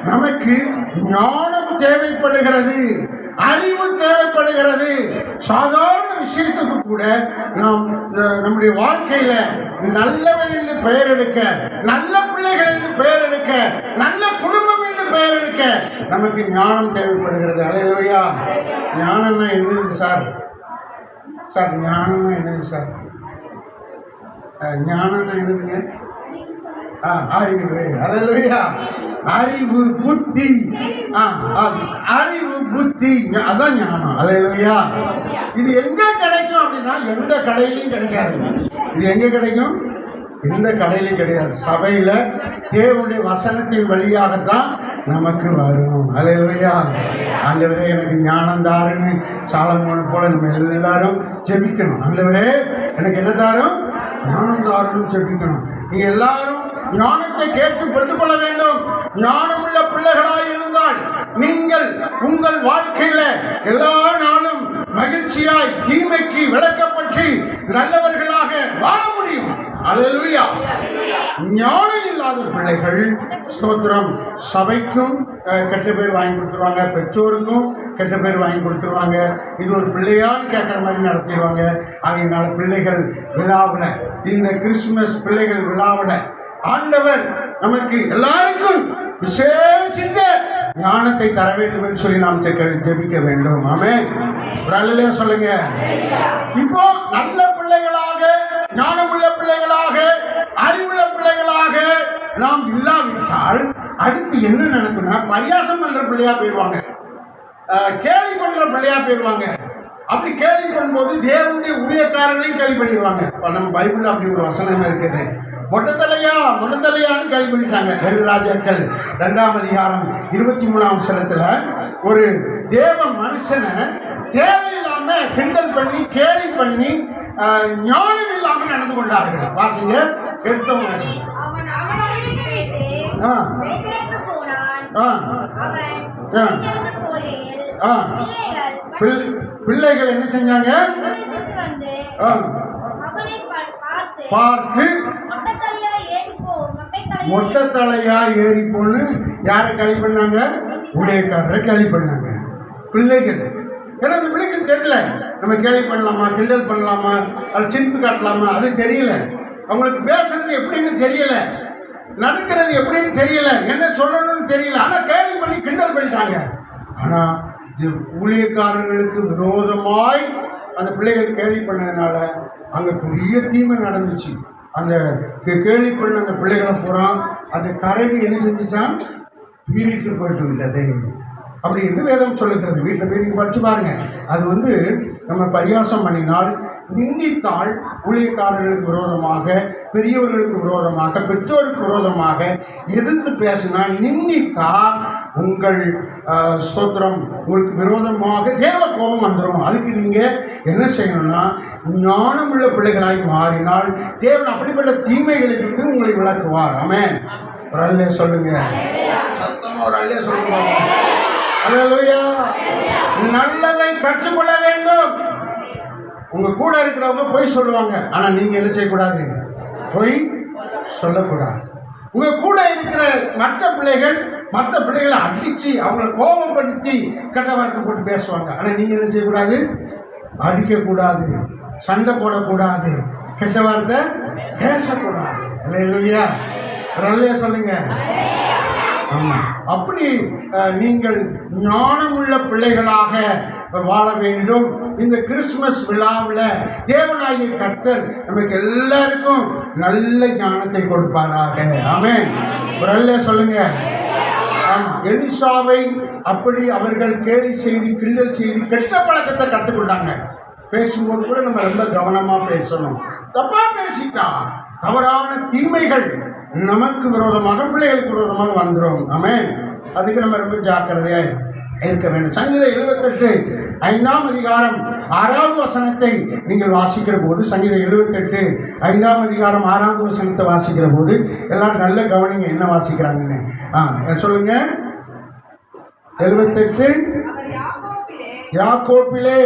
நமக்கு ஞானம் தேவைப்படுகிறது, அறிவு தேவைப்படுகிறது. சாதாரண விஷயத்துக்கு கூட நாம் நம்முடைய வாழ்க்கையில நல்லவன் என்று பெயர் எடுக்க, நல்ல பிள்ளைகள் என்று பெயர் எடுக்க, நல்ல குடும்பம் என்று பெயர் எடுக்க நமக்கு ஞானம் தேவைப்படுகிறது. அல்லேலூயா. ஞானம்னா என்னது சார்? ஞானம்னா என்னது சார்? ஞானம்னா என்னதுங்க? அறிவு. அல்லேலூயா. அறிவு, புத்தி. அறிவு, புத்தி, அதான் ஞானம். அல்லேலூயா. இது எங்க கிடைக்கும் அப்படின்னா எந்த கடையிலையும் கிடைக்காது. இது எங்க கிடைக்கும்? எந்த கடையிலையும் கிடையாது. சபையில தேவனுடைய வசனத்தின் வழியாகத்தான் நமக்கு வரும். அல்லேலூயா. ஆண்டவரே எனக்கு ஞானம் தாருன்னு சாலமோனை போல நம்ம எல்லாரும் ஜெபிக்கணும். ஆண்டவரே எனக்கு என்ன தாரும்? ஞானம் தாருன்னு ஜெபிக்கணும். நீங்க எல்லாரும் ஞானத்தை கேட்டு பெற்றுக்கொள்ள வேண்டும். ஞானமுள்ள பிள்ளைகளாய் இருந்தால் நீங்கள் உங்கள் வாழ்க்கையில எல்லா நாளும் மகிழ்ச்சியாய் தீமைக்கு விளக்கப்பட்டு நல்லவர்களாக வாழ முடியும். அல்லேலூயா. ஞானம் இல்லாத பிள்ளைகள் ஸ்தோத்திரம் சபைக்கும் கெட்ட பேர் வாங்கி கொடுத்துருவாங்க, பெற்றோருக்கும் கெட்ட பேர் வாங்கி கொடுத்துருவாங்க. இது ஒரு பிள்ளையான்னு கேட்குற மாதிரி நடத்திடுவாங்க. ஆகையினால பிள்ளைகள் விழாவில், இந்த கிறிஸ்துமஸ் பிள்ளைகள் விழாவில் ஆண்டவர் நமக்கு எல்லாருக்கும் விசேஷித்த ஞானத்தை தர வேண்டும் என்று சொல்லி நாம் ஜெபிக்க வேண்டும். ஆமென். ஒரு அல்லேலூயா சொல்லுங்க. இப்போ நல்ல பிள்ளைகளாக, ஞானமுள்ள பிள்ளைகளாக, அறிவுள்ள பிள்ளைகளாக நாம் இல்லாவிட்டால் அடுத்து என்ன நடக்கும்னா பரியாசம் பண்ற பிள்ளையா போயிடுவாங்க, கேலி பண்ற பிள்ளையா போயிடுவாங்க. அப்படி கேள்வி பண்ணும்போது தேவனுடைய ஊழியக்காரர்களையும் கேள்வி பண்ணிடுவாங்க. நம்ம பைபிளில் அப்படி ஒரு வசனம் இருக்குது. மொட்டத்தலையான்னு கேள்வி பண்ணிட்டாங்க. 2 ராஜாக்கள் 2ஆம் அதிகாரம் 23ஆம் வசனத்தில் ஒரு தேவ மனுஷனை தேவையில்லாம கிண்டல் பண்ணி கேலி பண்ணி ஞானம் இல்லாமல் நடந்து கொண்டார்கள். வாசிங்க, எடுத்தவங்க வாசிங்க. பிள்ளைகள் என்ன செஞ்சாங்க? பார்த்து மொட்டை தலையா ஏறி போன்னு யாரை கேலி பண்ணாங்க? ஊழியக்காரரை கேலி பண்ணாங்க. பிள்ளைகள், ஏன்னா அந்த பிள்ளைகள் தெரியல, நம்ம கேலி பண்ணலாமா, கிண்டல் பண்ணலாமா, அது சிரிப்பு காட்டலாமா, அது தெரியல. அவங்களுக்கு பேசுறது எப்படின்னு தெரியல, நடக்கிறது எப்படின்னு தெரியல, என்ன சொல்லணும்னு தெரியல. ஆனால் கேலி பண்ணி கிண்டல் பண்ணிட்டாங்க. ஆனால் ஊழியக்காரர்களுக்கு விரோதமாய் அந்த பிள்ளைகள் கேலி பண்ணதுனால அங்கே பெரிய தீமை நடந்துச்சு. அந்த கேலி பண்ண அந்த பிள்ளைகளை பூரா அந்த கரடி என்ன செஞ்சுச்சான்? பீறிட்டு போயிட்டு விட்டது அப்படி என்று வேதம் சொல்லுகிறது. வீட்டில் போய் நீங்கள் படித்து பாருங்கள். அது நம்ம பரியாசம் பண்ணினால், நிந்தித்தால், ஊழியக்காரர்களுக்கு விரோதமாக, பெரியவர்களுக்கு விரோதமாக, பெற்றோருக்கு விரோதமாக எதிர்த்து பேசினால், நிந்தித்தால் உங்கள் ஸ்தோத்திரம் உங்களுக்கு விரோதமாக தேவ கோபம் வந்துடும். அதுக்கு நீங்கள் என்ன செய்யணும்னா ஞானமுள்ள பிள்ளைகளாய் மாறினால் தேவன் அப்படிப்பட்ட தீமைகளுக்கு உங்களை விளக்குவார். ஆமென். ஒரு அல்லே சொல்லுங்க, சத்தமாக ஒரு அல்லே சொல்லுங்க. அல்லேலூயா. நல்லதை கற்றுக்கொள்ள வேண்டும். உங்க கூட இருக்கிறவங்க பொய் சொல்லுவாங்க, ஆனா நீங்க என்ன செய்யக்கூடாது? பொய் சொல்லக்கூடாது. உங்க கூட இருக்கிற மற்ற பிள்ளைகளை அடிச்சு அவங்களை கோபப்படுத்தி கெட்ட வார்த்தை போட்டு பேசுவாங்க, ஆனா நீங்க என்ன செய்யக்கூடாது? அடிக்கக்கூடாது, சண்டை போடக்கூடாது, கெட்ட வார்த்தை பேசக்கூடாது. அல்லேலூயா. அல்லேலூயா சொல்லுங்க. ஆமாம். அப்படி நீங்கள் ஞானமுள்ள பிள்ளைகளாக வாழ வேண்டும். இந்த கிறிஸ்துமஸ் விழாவில் தேவனாகிய கர்த்தர் நமக்கு எல்லாருக்கும் நல்ல ஞானத்தை கொடுப்பாராக. ஆமென். ஒரு அல்லேலூயா சொல்லுங்க. எலிசாவை அப்படி அவர்கள் கேலி செய்து கிண்டல் செய்து கெட்ட பழக்கத்தை கற்றுக்கொண்டாங்க. பேசும்போது கூட நம்ம ரொம்ப கவனமாக பேசணும். தப்பாக பேசிட்டா தவறான தீமைகள் நமக்கு விரோதமாக, பிள்ளைகளுக்கு விரோதமாக வந்துடும். ஆமென். அதுக்கு நம்ம ரொம்ப ஜாக்கிரதையாக இருக்க வேண்டும். சங்கீதம் 78 5ஆம் அதிகாரம் 6வது வசனத்தை நீங்கள் வாசிக்கிற போது, சங்கீதம் 78 5ஆம் அதிகாரம் 6வது வசனத்தை வாசிக்கிற போது எல்லாரும் நல்ல கவனிங்க என்ன வாசிக்கிறாங்கன்னு. சொல்லுங்க. 78 யாக்கோப்பிலே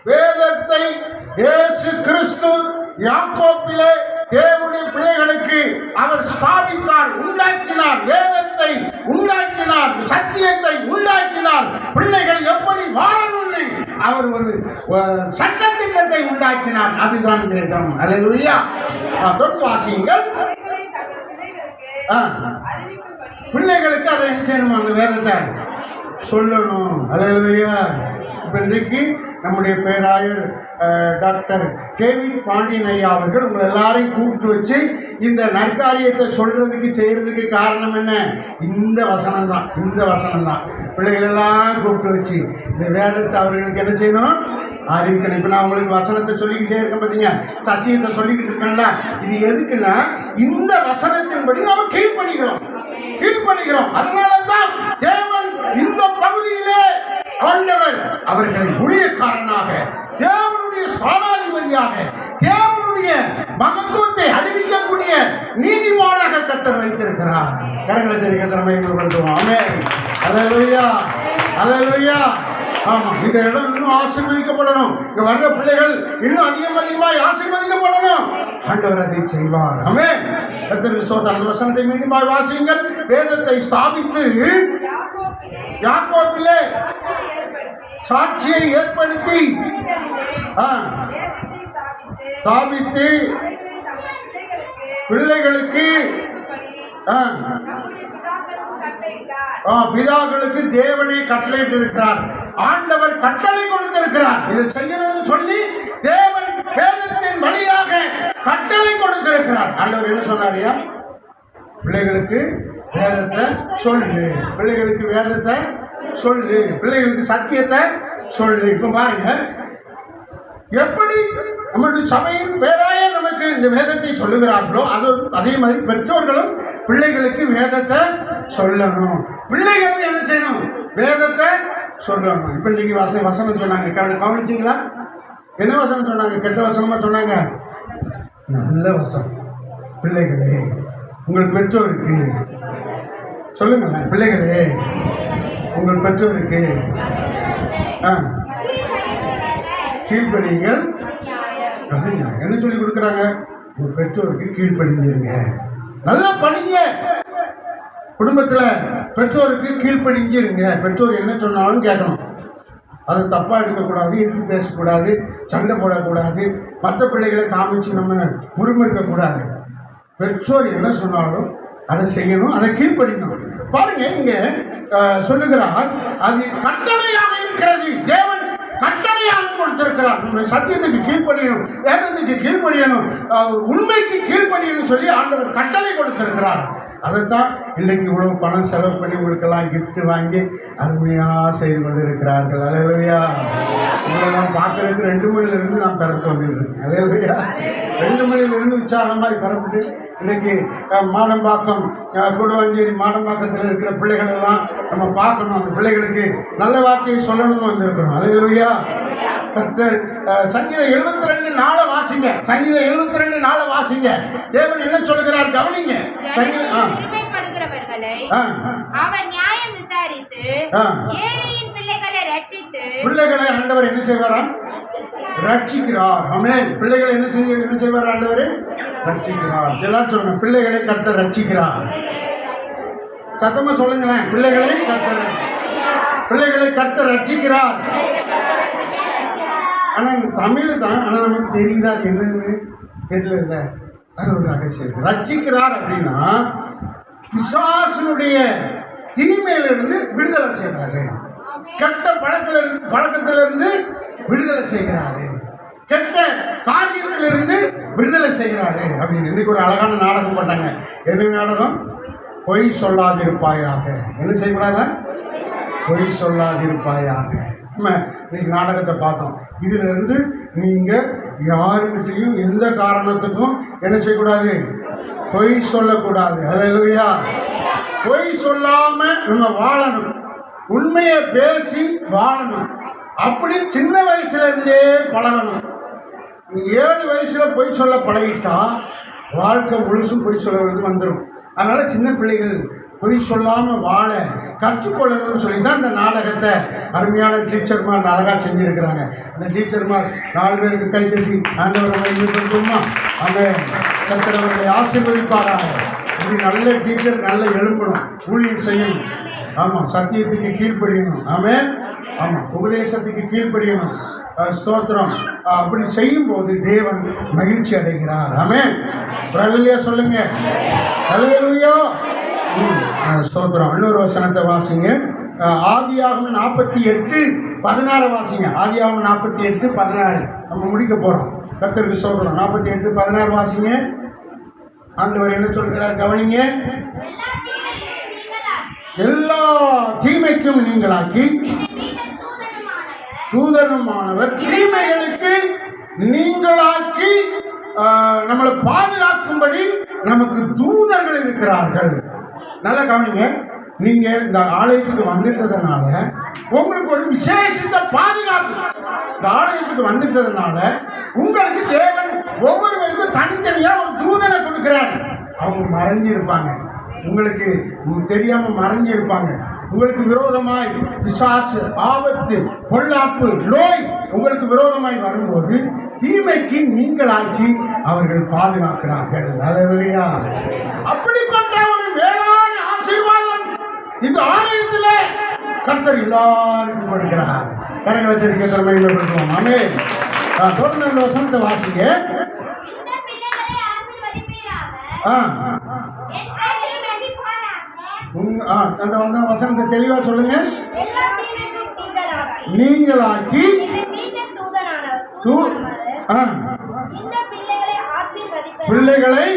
வேதத்தை இயேசு கிறிஸ்து யாக்கோப்பிலே தேவனுடைய பிள்ளைகளுக்கு அவர் ஸ்தாபித்தார். சட்டத்திட்டத்தை உண்டாக்கினார். அதுதான் வேதம். அல்லேலூயா. தொட்டு வாசியுங்கள். பிள்ளைகளுக்கு அதை என்ன செய்யணும்? அந்த வேதத்தை சொல்லணும். அல்லேலூயா. இப்போ இன்றைக்கு நம்முடைய பேராயர் டாக்டர் கேவி பாண்டியன் ஐயா அவர்கள் உங்களை எல்லாரையும் கூப்பிட்டு வச்சு இந்த நற்காரியத்தை சொல்கிறதுக்கு செய்கிறதுக்கு காரணம் என்ன? இந்த வசனம் தான். இந்த வசனம் தான். பிள்ளைகளெல்லாம் கூப்பிட்டு வச்சு இந்த வேதத்தை அவர்களுக்கு என்ன செய்யணும்? அறிவிக்கணும். இப்போ நான் உங்களுக்கு வசனத்தை சொல்லிக்கிட்டே இருக்கேன் பார்த்தீங்க, சத்தியத்தை சொல்லிக்கிட்டு இருக்கேன்ல. இது எதுக்குன்னா இந்த வசனத்தின்படி நம்ம கீழ்ப்படுகிறோம். அதனால தான் தேவன் இந்த பகுதியிலே ஆண்டவர் அவர்களை ஊழியக்காரனாக, தேவனுடைய ஸ்தானாதிபதியாக, தேவனுடைய மகத்துவத்தை அறிவிக்கக்கூடிய நீதிமானாக கர்த்தர் வைத்திருக்கிறார். கரங்களை தெரிவிக்கிற மகிமைப்படுத்துவோம். ஆமென். அல்லேலூயா. அல்லேலூயா. ஆமாம், இந்த இடம் இன்னும் ஆசீர்வதிக்கப்படணும். இங்க வர்ற பிள்ளைகள் இன்னும் அதிகமாய் ஆசீர்வதிக்கப்படணும். ஆண்டவர் அதை செய்வார். ஆமென். கர்த்தருக்கு ஸ்தோத்திரம். அந்த வசனத்தை மீண்டும் வாசியுங்கள். வேதத்தை ஸ்தாபித்து யாக்கோபிலே சாட்சியை ஏற்படுத்தி ஸ்தாபித்து பிள்ளைகளுக்கு பிதாக்களுக்கு தேவனை கட்டளையிட்டு இருக்கிறார். ஆண்டவர் கட்டளை கொடுத்திருக்கிறார். இதை செய்யணும்னு சொல்லி தேவன் வேதத்தின் வழியாக கட்டளை கொடுத்திருக்கிறார். ஆண்டவர் என்ன சொன்னாரியா? பிள்ளைகளுக்கு வேதத்தை சொல்லு, பிள்ளைகளுக்கு வேதத்தை சொல்லு, பிள்ளைகளுக்கு சத்தியத்தை சொல்லு. இப்போ பாருங்க, எப்படி நம்முடைய சபையின் பேராயர் நமக்கு இந்த வேதத்தை சொல்லுகிறார்களோ அதே மாதிரி பெற்றோர்களும் பிள்ளைகளுக்கு வேதத்தை சொல்லணும். பிள்ளைகள் என்ன செய்யணும்? வேதத்தை சொல்லணும். இப்போ இன்னைக்கு வசனம் சொன்னாங்க, கவனிச்சிங்களா? என்ன வசனம் சொன்னாங்க? கெட்ட வசனமாக சொன்னாங்க? நல்ல வசனம். பிள்ளைகளே, உங்கள் பெற்றோருக்கு சொல்லுங்க. பிள்ளைகளே, உங்கள் பெற்றோருக்கு கீழ்ப்படியுங்கள். என்ன சொல்லி கொடுக்குறாங்க? உங்கள் பெற்றோருக்கு கீழ்ப்படிஞ்சிருங்க. நல்லா படிங்க. குடும்பத்தில் பெற்றோருக்கு கீழ்ப்படிஞ்சிருங்க. பெற்றோர் என்ன சொன்னாலும் கேட்கணும். அதை தப்பாக எடுக்கக்கூடாது, எதிர்த்து பேசக்கூடாது, சண்டை போடக்கூடாது, மற்ற பிள்ளைகளை காமிச்சு நம்ம முறுமுறுக்கக்கூடாது. பெற்றோர் என்ன சொன்னாலும் அதை செய்யணும், அதை கீழ்ப்படிக்கணும். பாருங்க, இங்க சொல்லுகிறார், அது கட்டளையாக இருக்கிறது. தேவன் கட்டளையாக கொடுத்திருக்கிறார். நம்ம சத்தியத்துக்கு கீழ்ப்படியணும், வேதத்துக்கு கீழ்ப்படியணும், உண்மைக்கு கீழ்ப்படியணும் சொல்லி ஆண்டவர் கட்டளை கொடுத்திருக்கிறார். அதைத்தான் இன்றைக்கு இவ்வளோ பணம் செலவு பண்ணி உங்களுக்கெல்லாம் கிஃப்ட் வாங்கி அருமையாக செய்து கொண்டு இருக்கிறார்கள். அல்லேலூயா. உங்களெல்லாம் பார்க்கறதுக்கு 2 மணிலிருந்து நான் பிறப்பிட்டு வந்துருக்கேன். அல்லேலூயா. 2 மணிலிருந்து உற்சாகமாக பிறப்பிட்டு இன்றைக்கி மாடம்பாக்கம், கொடுவஞ்சேரி மாடம்பாக்கத்தில் இருக்கிற பிள்ளைகளெல்லாம் நம்ம பார்க்கணும். அந்த பிள்ளைகளுக்கு நல்ல வார்த்தையை சொல்லணும்னு வந்திருக்கிறோம். அல்லேலூயா. கர்த்தர் சங்கீதம் 72:4 வாசிங்க. சங்கீதம் 72:4 வாசிங்க. தேவன் என்ன சொல்லுகிறார் கவனிங்க. பிள்ளைகளை ஆண்டவர் என்ன செய்வாராம்? ரட்சிக்கிறார். ஆமென். பிள்ளைகளை என்ன செய்வார் ஆண்டவர்? ரட்சிக்கிறார். எல்லாரும் சொல்லுங்க, பிள்ளைகளை கர்த்தர் ரட்சிக்கிறார். சத்தமா சொல்லுங்களேன். பிள்ளைகளை கர்த்தர் ரட்சிக்கிறார். ஆனால் தமிழ் தான், ஆனால் நமக்கு தெரியுதா அது என்னன்னு தெரியல. அது ஒரு ரகசியம். ரட்சிக்கிறார் அப்படின்னா பிசாசனுடைய தீமையிலிருந்து விடுதலை செய்கிறாரு, கெட்ட பழக்கத்திலிருந்து விடுதலை செய்கிறாரு, கெட்ட காரியத்திலிருந்து விடுதலை செய்கிறாரு அப்படின்னு. இன்னைக்கு ஒரு அழகான நாடகம் போட்டாங்க. என்ன நாடகம்? பொய் சொல்லாதிருப்பாயாக. என்ன செய்யக்கூடாதா? பொய் சொல்லாதிருப்பாயாக. நம்ம இன்னைக்கு நாடகத்தை பார்த்தோம். இதிலிருந்து நீங்கள் யாருக்கிட்டையும் எந்த காரணத்துக்கும் என்ன செய்யக்கூடாது? பொய் சொல்லக்கூடாது. அல்லேலூயா. பொய் சொல்லாமல் நம்ம வாழணும், உண்மையை பேசி வாழணும். அப்படி சின்ன வயசுலேருந்தே பழகணும். 7 வயசில் பொய் சொல்ல பழகிட்டா வாழ்க்கை முழுசும் பொய் சொல்ல வந்துடும். அதனால் சின்ன பிள்ளைகள் பொய் சொல்லாமல் வாழ கற்றுக்கொள்ளணும்னு சொல்லி தான் இந்த நாடகத்தை அருமையான டீச்சர்மார் அழகாக செஞ்சுருக்கிறாங்க. அந்த டீச்சர்மார் 4 பேருக்கு கைத்தட்டி ஆண்டவரை மையப்படுத்துமா? அந்த கர்த்தரவர்களை ஆசீர்வதிப்பாராக. இப்படி நல்ல டீச்சர் நல்ல எழும்பணும், ஊழியம் செய்யணும். ஆமாம், சத்தியத்துக்கு கீழ்ப்படியணும். ஆமென். ஆமாம், உபதேசத்துக்கு கீழ்ப்படியணும். ஸ்தோத்திரம். அப்படி செய்யும்போது தேவன் மகிழ்ச்சி அடைகிறார். ஆமென். ஒரு அல்லேலூயா சொல்லுங்க. அல்லேலூயா. ஸ்தோத்திரம். இன்னொரு வசனத்தை வாசிங்க. ஆதியாகமம் 48:16 வாசிங்க. ஆதியாகமம் 48:16 நம்ம முடிக்க போகிறோம். கர்த்தருக்கு சொல்கிறோம். 48:16 வாசிங்க. ஆண்டவர் என்ன சொல்கிறார் கவனிங்க. எல்லா தீமைக்கும் நீங்களாக்கி தூதனுமானவர் தீமைகளுக்கு நீங்களாக்கி நம்மளை பாதுகாக்கும்படி நமக்கு தூதர்கள் இருக்கிறார்கள். நல்லா கவனிங்க. நீங்க இந்த ஆலயத்துக்கு வந்துட்டதுனால உங்களுக்கு ஒரு விசேஷித்த பாதுகாப்பு. இந்த ஆலயத்துக்கு வந்துட்டதுனால உங்களுக்கு தேவன் ஒவ்வொருவருக்கும் தனித்தனியா ஒரு தூதனை கொடுக்கிறார். அவங்க மறைஞ்சு இருப்பாங்க, உங்களுக்கு தெரியாம மறைஞ்சு இருப்பாங்க. உங்களுக்கு விரோதமாய் பிசாசு, ஆபத்து, பொல்லாப்பு, நோய் உங்களுக்கு விரோதமாய் வரும்போது தீமைக்கு நீங்களாக்கி அவர்கள் பாதுகாக்கிறார்கள். அல்லேலூயா. அப்படிப்பட்ட ஒரு மேலான ஆசீர்வாதம் இந்த ஆலயத்தில் கர்த்தர் எல்லாருக்கும் கொடுக்கிறார். கரங்களை தெரிவிக்க திறமைப்படுத்துவோம். ஆமென். தொடர்ந்து அந்த வசனத்தை வாசிங்க. அந்த வசனத்தை தெளிவா சொல்லுங்க. நீங்களாக்கி பிள்ளைகளை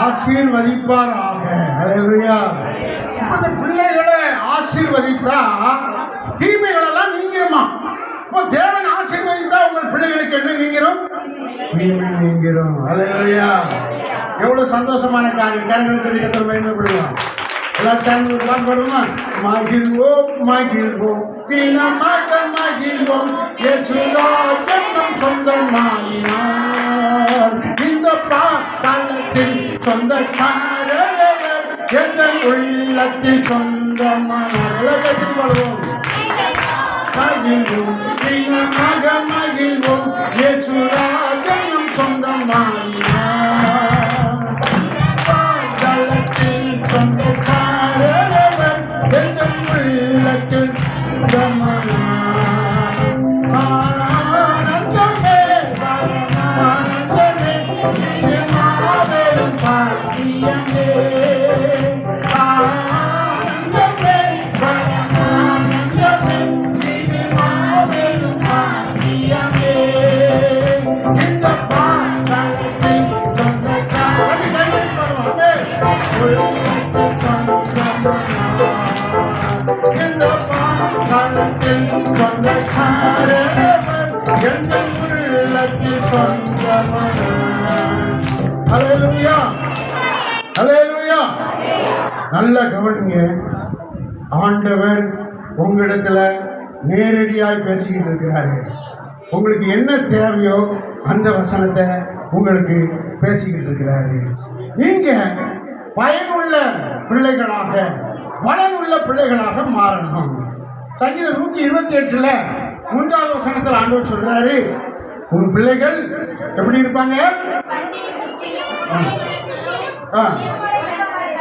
ஆசீர்வதிப்பாராக. அல்லேலூயா. அந்த பிள்ளைகளை ஆசீர்வதித்தா தீமைகள் எல்லாம் நீங்கிருமா? இப்போ தேவன் ஆசீர்வதித்தா உங்கள் பிள்ளைகளுக்கு என்ன நீங்கிரும்? தீமை நீங்கிரும். அல்லேலூயா. எவ்வளவு சந்தோஷமான காரியம். கரங்களை தெரிவிக்க திறமைப்படுவோம். எல்லாம் சேர்ந்து பாடுமா? மகிழ்வோம் மகிழ்வோம் தினமாக மகிழ்வோம் இயேசுராஜன் சொந்தமாயினார். இந்த பாதத்தில் சொந்தக்காரர் எங்கள் உள்ளத்தில் சொந்தமானார். பாடுவோம். மகிழ்வோம் தினமாக மகிழ்வோம் இயேசுராஜன் சொந்தமாயினார். நல்ல கவனிங்க. ஆண்டவர் உங்களிடத்துல நேரடியாய் பேசிக்கிட்டு இருக்கிறாரு. உங்களுக்கு என்ன தேவையோ அந்த வசனத்தை உங்களுக்கு பேசிக்கிட்டு இருக்கிறாரு. நீங்க பயனுள்ள பிள்ளைகளாக, பலனுள்ள பிள்ளைகளாக மாறணும். சங்கீதம் 128 3வது வசனத்தில் ஆண்டவர் சொல்றாரு, உன் பிள்ளைகள் எப்படி இருப்பாங்க?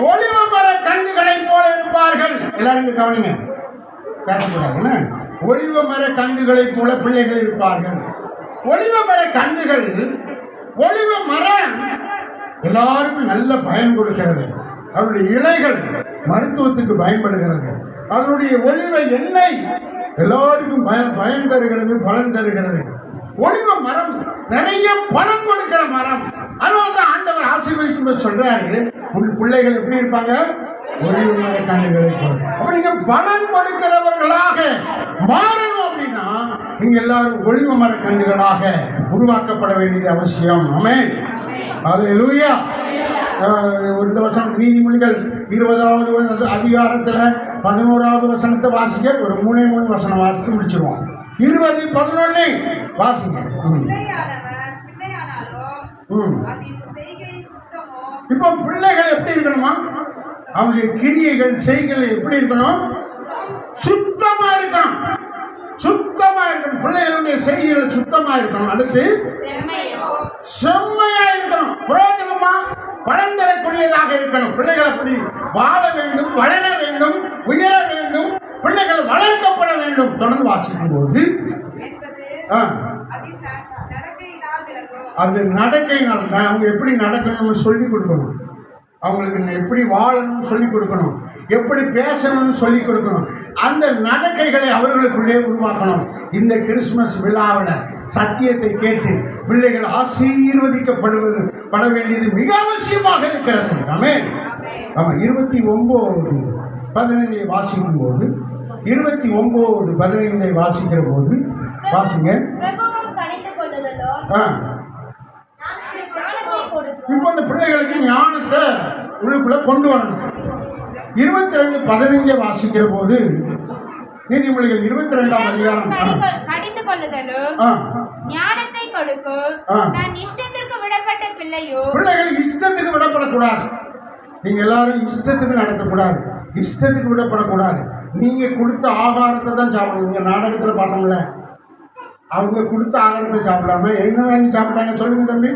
ஒளிவ மர கண்டுகளை போல இருப்பார்கள். எல்லாரும் கவனிங்க, பேசக்கூடாதுன்னு. ஒளிவ மர கண்டுகளை போல பிள்ளைகள் இருப்பார்கள். ஒளிவ மர கண்டுகள், ஒளிவ மரம் எல்லாருக்கும் நல்ல பயன் கொடுக்கிறது. அவருடைய இலைகள் மருத்துவத்துக்கு பயன்படுகிறது. அதனுடைய ஒளிவ எண்ணெய் எல்லாருக்கும் பயன் தருகிறது, பலன் தருகிறது. ஒளிவ மரம் நிறைய பலன் கொடுக்கிற மரம். அதனால்தான் ஆண்டவர் ஆசீர்வதிக்கும் சொல்றாரு, உன் பிள்ளைகள் எப்படி இருப்பாங்க? ஒளிவ மர கண்டுகளை போல. அப்ப நீங்க பலன் கொடுக்கிறவர்களாக மாறணும் அப்படின்னா நீங்க எல்லாரும் ஒளிவ மர கண்டுகளாக உருவாக்கப்பட வேண்டியது அவசியம். ஆமென். அல்லேலூயா. இந்த வசனம் நீதிமொழிகள் 20வது அதிகாரத்தில் 11வது வசனத்தை வாசிக்க ஒரு 3 வசனம் வாசித்து முடிச்சிருவோம். 20:11 வாசிங்க. இப்போ பிள்ளைகள் எப்படி இருக்கணுமா? அவங்க கிரியைகள் செய்கைகள் எப்படி இருக்கணும்? சுத்தமா இருக்கணும். சுத்தமா இருக்கணும். பிள்ளைகளுடைய செய்கைகள் சுத்தமா இருக்கணும். அடுத்து செம்மையா இருக்கணும். பிரயோஜனமா பலன் தரக்கூடியதாக இருக்கணும். பிள்ளைகள் அப்படி வாழ வேண்டும், வளர வேண்டும், உயர வேண்டும், பிள்ளைகள் வளர்க்கப்பட வேண்டும். தொடர்ந்து வாசிக்கும் போது ஆ அது நடக்கையினால் அவங்க எப்படி நடக்கணும்னு சொல்லி கொடுக்கணும், அவங்களுக்கு எப்படி வாழணும்னு சொல்லி கொடுக்கணும், எப்படி பேசணும்னு சொல்லி கொடுக்கணும். அந்த நடக்கைகளை அவர்களுக்குள்ளே உருவாக்கணும். இந்த கிறிஸ்துமஸ் விழாவில் சத்தியத்தை கேட்டு பிள்ளைகள் பட வேண்டியது மிக அவசியமாக இருக்கிறது. ஆமென். ஆமாம், 29:15 வாசிக்கும் போது 29:15 வாசிக்கிற போது வாசிங்க. இப்போ அந்த பிள்ளைகளுக்கு ஞானத்தை உள்ளுக்குள்ள கொண்டு வரணும். 22:15 வாசிக்கிற போது நீதிமொழிகள் 22ஆம் அதிகாரம் கடிந்து கொள்ளுதலும் ஞானத்தை கொடுக்கும். நான் இஷ்டத்திற்கு விடப்பட்ட பிள்ளைகள் இஷ்டத்துக்கு விடப்படக்கூடாது. நீங்க எல்லாரும் இஷ்டத்துக்கு நடக்கக்கூடாது, இஷ்டத்துக்கு விடப்படக்கூடாது. நீங்க கொடுத்த ஆகாரத்தை தான் சாப்பிடணும். நீங்க நாடகத்தில் பார்த்தோம்ல, அவங்க கொடுத்த ஆகாரத்தை சாப்பிடாம என்ன வாங்கி சாப்பிட்டாங்க சொல்லுங்க தம்பி?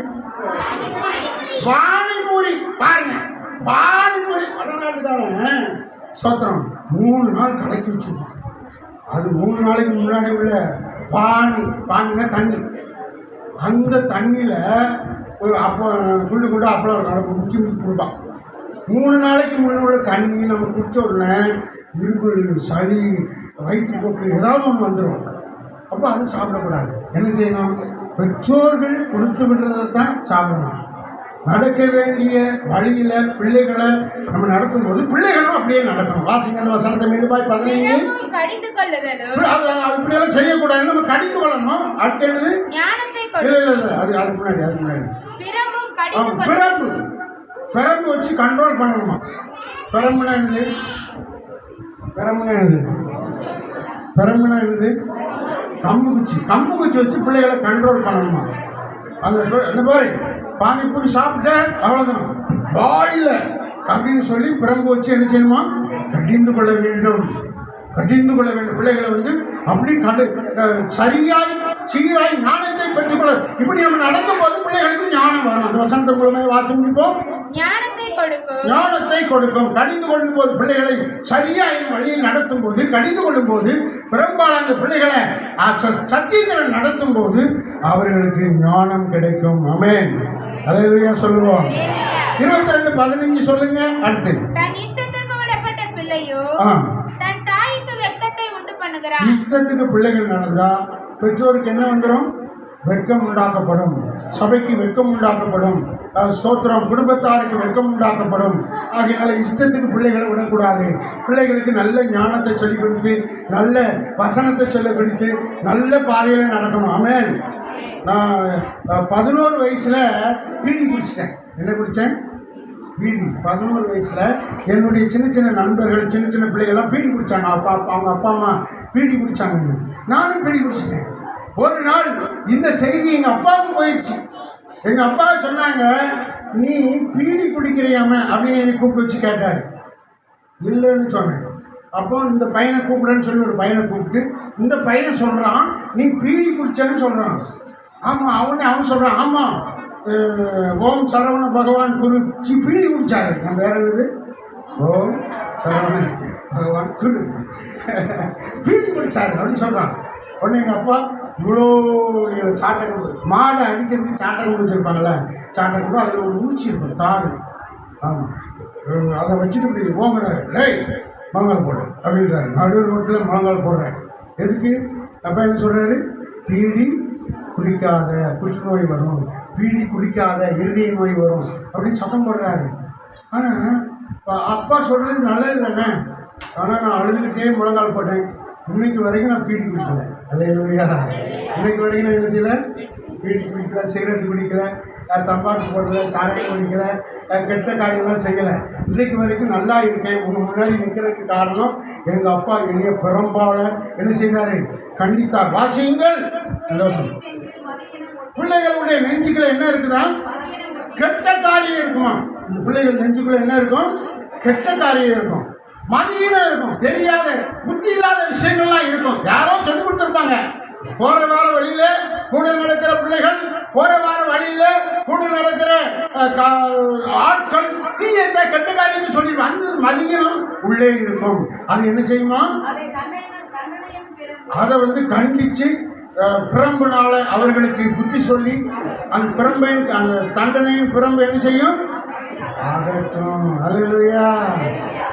பானிபூரி. பாருங்க, பானிபூரி வடநாட்டுக்காரன் சோத்திரம் 3 நாள் கலக்கி வச்சுருக்கோம். அது 3 நாளைக்கு முன்னாடி உள்ள பானினா தண்ணி. அந்த தண்ணியில் அப்போ குண்டு அப்பளம் நடக்கும் முக்கி கொடுப்பான். 3 நாளைக்கு முன்னாடி உள்ள தண்ணி நம்ம குடித்த உடனே இருமல், சளி, வயிற்றுப்போக்கு ஏதாவது ஒன்று வந்துடும். அப்போ அதை சாப்பிடக்கூடாது. என்ன செய்யணும்? பெற்றோர்கள் கொடுத்து விடுறதை தான் சாப்பிடணும். நடக்க வேண்டிய வழியில் பிள்ளைகளை நம்ம நடத்தும் போது பிள்ளைகளும் அப்படியே நடக்கணும். வாசிங்க அந்த வசனத்தை மீண்டும் 15. அப்படியெல்லாம் செய்யக்கூடாது, நம்ம கடிந்து கொள்ளணும். அடுத்து என்னது? இல்லை அதுக்கு முன்னாடி பிரம்பு வச்சு கண்ட்ரோல் பண்ணணுமா? பிரம்புனா என்னது? கம்பு குச்சி வச்சு பிள்ளைகளை கண்ட்ரோல் பண்ணணுமா? அந்த என்ன பாரு, பானிபூரி சாப்பிட்டேன் அவ்வளோதான் வாயில் அப்படின்னு சொல்லி பிரம்பு வச்சு என்ன செய்யணுமா? கடிந்து கொள்ள வேண்டும். பிள்ளைகளை அப்படி சரியாய் சீராய் ஞானத்தை பெற்றுக்கொள்ள. இப்படி நம்ம நடக்கும் போது பிள்ளைகளுக்கு ஞானம் வரும். அந்த வசனத்தை மூலமே வாசி முடிப்போம். ஞானத்தை கொடுக்கும். கடிந்து கொள்ளும் போது பிள்ளைகளை சரியாய் வழியில் நடத்தும் போது, கடிந்து கொள்ளும் போது, பெரும்பாலான அந்த பிள்ளைகளை சத்தியத்தில் நடத்தும் போது அவர்களுக்கு ஞானம் கிடைக்கும். ஆமென். அல்லேலூயா சொல்லுவோம். 22:15 சொல்லுங்க. அடுத்து இஷ்டத்துக்கு பிள்ளைகள் நடந்தா பெற்றோருக்கு என்ன வந்துடும்? வெட்கம் உண்டாக்கப்படும். சபைக்கு வெட்கம் உண்டாக்கப்படும். ஸ்தோத்திரம், குடும்பத்தாருக்கு வெட்கம் உண்டாக்கப்படும். ஆகையினால இஷ்டத்துக்கு பிள்ளைகளை விடக்கூடாது. பிள்ளைகளுக்கு நல்ல ஞானத்தை சொல்லிக் கொடுத்து, நல்ல வசனத்தை சொல்லிக் கொடுத்து, நல்ல பாதையில் நடக்கணும். ஆமென். நான் 11 வயசில் பீடி குடிச்சிட்டேன். என்ன குடித்தேன்? பீடி. 11 வயசில் என்னுடைய சின்ன நண்பர்கள், சின்ன பிள்ளைகள்லாம் பீடி குடித்தாங்க. அவங்க அப்பா அம்மா பீடி குடித்தாங்க. நானும் பீடி குடிச்சிட்டேன். ஒரு நாள் இந்த செய்தி எங்கள் அப்பாவுக்கு போயிடுச்சு. எங்கள் அப்பா சொன்னாங்க, நீ பீடி குடிக்கிறியாம அப்படின்னு என்னை கூப்பிட்டு வச்சு கேட்டார். இல்லைன்னு சொன்னேன். அப்போ இந்த பையனை கூப்பிடுன்னு சொல்லி ஒரு பையனை கூப்பிட்டு, இந்த பையன் சொல்கிறான் நீ பீடி குடிச்சேன்னு சொல்கிறான். ஆமாம், அவன் சொல்கிறான், ஆமாம் ஓம் சரவண பகவான் குரு பீடி குடித்தாரு. நான் வேற என்னது? ஓம் சரவண பகவான் குரு பீடி குடித்தாரு அப்படின்னு சொல்கிறான். உடனே எங்கள் அப்பா இவ்வளோ சாட்டை மாடை அடிக்கிறதுக்கு சாட்டை வச்சுருப்பாங்களே, சாட்டை கூட அதில் ஒரு ஊச்சி இருக்கும், தாடு. ஆமாம், அதை வச்சுட்டு இப்படி போங்கிறாரு. டேய் முழங்கால் போடு அப்படின்றாரு. நடு ரோட்டில் முழங்கால் போடுறேன். எதுக்கு? அப்பா என்ன சொல்கிறாரு? பீடி குடிக்காத, புற்றுநோய் வரும், பீடி குடிக்காத இருதய நோய் வரும் அப்படின்னு சத்தம் போடுறாரு. ஆனால் அப்பா சொல்கிறது நல்லது தானே. ஆனால் நான் அழுதுகிட்டே முழங்கால் போட்டேன். இன்னைக்கு வரைக்கும் நான் பீடி குடிக்கலை. அல்லேலூயா. இன்னைக்கு வரைக்கும் நான் என்ன செய்யலை? பீடி குடிக்கல, சிகரெட் குடிக்கலை, தம்பாக்கு போடல, சாராயம் குடிக்கலை, கெட்ட காரியம்லாம் செய்யலை. இன்றைக்கு வரைக்கும் நல்லா இருக்கேன். உங்கள் முன்னாடி நிற்கிறதுக்கு காரணம் எங்கள் அப்பா என்னைய பெரும்பால என்ன செய்தார்? கண்டித்தார். வாசியுங்கள். சந்தோஷம். பிள்ளைகளுடைய நெஞ்சுக்குள்ள என்ன இருக்குதா? கெட்ட காரியம் இருக்குமா? இந்த பிள்ளைகள் நெஞ்சுக்குள்ள என்ன இருக்கும்? கெட்ட காரியம் இருக்கும், மதியினம் இருக்கும், தெரியாத புத்தி இல்லாத விஷயங்கள்லாம் இருக்கும். யாரோ சொல்லி கொடுத்துருப்பாங்க. போகிற வார வழியில் கூட நடக்கிற பிள்ளைகள், போகிற வார வழியில் கூட நடக்கிற ஆட்கள் தீயத்தை கெட்ட காரியத்தை சொல்லிடுவாங்க. அந்த மதியினம் உள்ளே இருக்கும். அது என்ன செய்யுமா? அதை கண்டித்து பிரம்புனால அவர்களுக்கு புத்தி சொல்லி அந்த பிரம்பின் அந்த தண்டனையின் பிரம்பு என்ன செய்யும்? அகற்றும். அல்லேலூயா.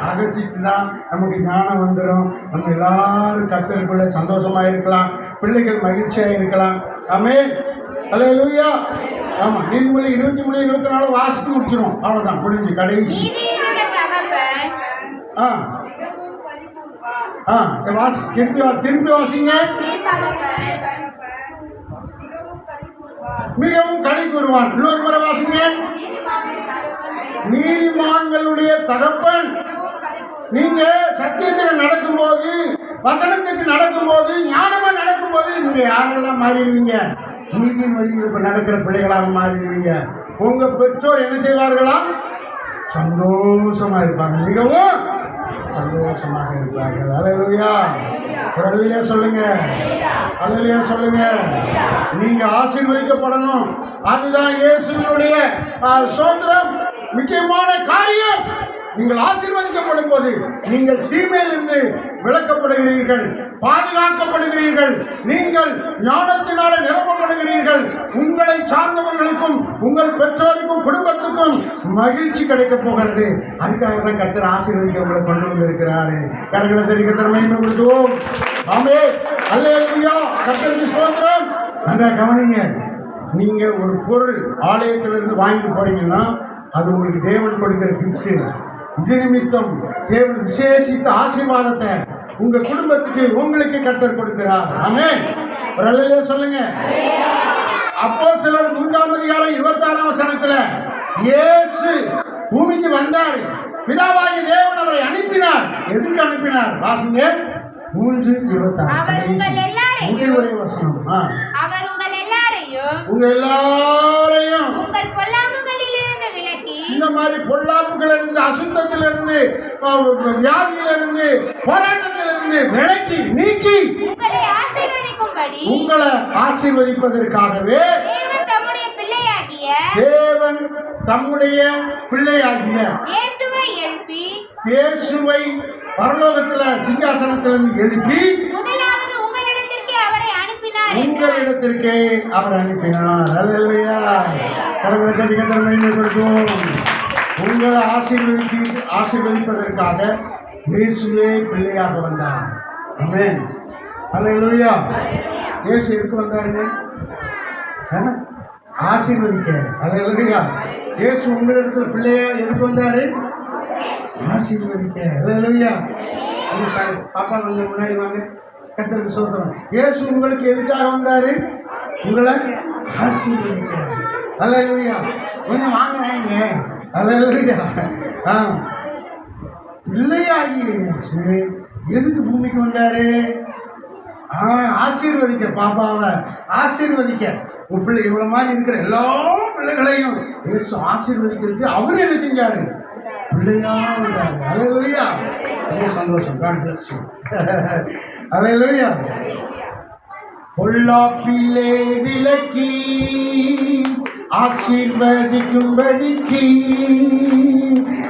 அகற்றிட்டுனா நமக்கு ஞானம் வந்துடும். நம்ம எல்லாரும் கர்த்தருக்குள்ள சந்தோஷமா இருக்கலாம், பிள்ளைகள் மகிழ்ச்சியாக இருக்கலாம். ஆமென். அல்லேலூயா. ஆமாம், நீதிமொழி 23, 24 வாசித்து முடிச்சிடும். அவ்வளோதான், முடிஞ்சு கடைசி. நீதியினுடைய தகப்பன் திருப்பி வாசிங்க. மிகவும் களி கூறுவான். இன்னொரு முறை வாசிங்க. நீதிமான்களுடைய தகப்பன். நீங்க சத்தியத்தில் நடக்கும்போது, வசனத்துக்கு நடக்கும்போது, ஞானமா நடக்கும்போது நீங்க யாரெல்லாம் மாறிடுவீங்க? நீதியின் வழியில் இப்ப நடக்கிற பிள்ளைகளாக மாறிடுவீங்க. உங்க பெற்றோர் என்ன செய்வார்களாம்? சந்தோஷமா இருப்பாங்க, மிகவும் சந்தோஷமாக இருப்பார்கள். அல்லேலூயா. ஒரு அல்லேலூயா சொல்லுங்க. அல்லேலூயா சொல்லுங்க. நீங்க ஆசீர்வதிக்கப்படணும். அதுதான் இயேசுவினுடைய ஸ்தோத்திரம். முக்கியமான காரியம். நீங்கள் ஆசீர்வதிக்கப்படும் போது நீங்கள் தீமையிலிருந்து விளக்கப்படுகிறீர்கள், பாதுகாக்கப்படுகிறீர்கள், நீங்கள் ஞானத்தினால நிரப்பப்படுகிறீர்கள். உங்களை சார்ந்தவர்களுக்கும் உங்கள் பெற்றோருக்கும் குடும்பத்துக்கும் மகிழ்ச்சி கிடைக்கப் போகிறது. அதுக்காக தான் கர்த்தர் ஆசீர்வதிக்க உங்களை கொண்டு வந்திருக்கிறாரு. கரங்களை தெரிவிக்க திறமைப்படுத்துவோம். ஆமென். அல்லேலூயா. கர்த்தருக்கு ஸ்தோத்திரம். நல்லா கவனிங்க. நீங்க ஒரு பொருள் ஆலயத்திலிருந்து வாங்கிட்டு போறீங்கன்னா அது உங்களுக்கு தேவன் கொடுக்கிற கிஃப்ட். இது நிமித்தம் தேவன் விசேஷித்த ஆசீர்வாதத்தை உங்க குடும்பத்துக்கு உங்களுக்கு கர்த்தர் கொடுக்கிறார். ஆமென். ஒரு அல்லேலூயா சொல்லுங்க. அப்போஸ்தலர் 3:26 இயேசு பூமிக்கு வந்தார். பிதாவாகிய தேவன் அவரை அனுப்பினார். எதுக்கு அனுப்பினார்? வாசிங்க. 3:26 முடிவுரை வசனம். அவர் உங்கள் எல்லாரையும் உங்கள் பொல்லாங்குகளிலிருந்து விலக்கி, இந்த மாதிரி பொல்லாப்புகளிலிருந்து, அசுத்தத்திலிருந்து, வியாதியிலிருந்து, போராட்டத்திலிருந்து விலக்கி நீக்கி உங்களை ஆசீர்வதிக்கும்படி, உங்களை ஆசீர்வதிப்பதற்காகவே தேவன் தம்முடைய பிள்ளையாகிய இயேசுவை பரலோகத்துல சிங்காசனத்திலிருந்து எழுப்பி முதலாவது உங்களிடத்திற்கே அவரை அனுப்பினார். உங்களிடத்திற்கே அவர் அனுப்பினார். அல்லேலூயா. கடவுளை கண்டிக்கிற மகிமை கொடுக்கும். உங்களை ஆசீர்வதிப்பதற்காக இயேசுவே பிள்ளையாக வந்தார். ஆமென். அல்லேலூயா. இயேசு எதுக்கு வந்தாருங்க? ஆசீர்வதிக்க. அல்லேலூயா. இயேசு உங்களிடத்துல பிள்ளையா எதுக்கு வந்தாரு? ஆசீர்வதிக்க. அல்லேலூயா. அது சார் பாப்பா கொஞ்சம் முன்னாடி வாங்க. கர்த்தருக்கு ஸ்தோத்திரம். இயேசு உங்களுக்கு எதுக்காக வந்தாரு? உங்களை ஆசீர்வதிக்க. அல்லேலூயா. கொஞ்சம் வாங்கினாங்க. அல்லேலூயா. பிள்ளையாகிய இயேசு எதுக்கு பூமிக்கு வந்தாரு? ஆசீர்வதிக்க. பாப்பாவை ஆசீர்வதிக்க. உன் பிள்ளை இவ்வளோ மாதிரி இருக்கிற எல்லா பிள்ளைகளையும் இயேசு ஆசீர்வதிக்கிறதுக்கு அவரு என்ன செஞ்சாரு? பிள்ளையா வந்தாரு. அல்லேலூயா. ரொம்ப சந்தோஷம். காண்பிச்சு. அல்லேலூயா. பொல்லாப்பிலே விலக்கி ஆசீர்வதிக்கும்படிக்கு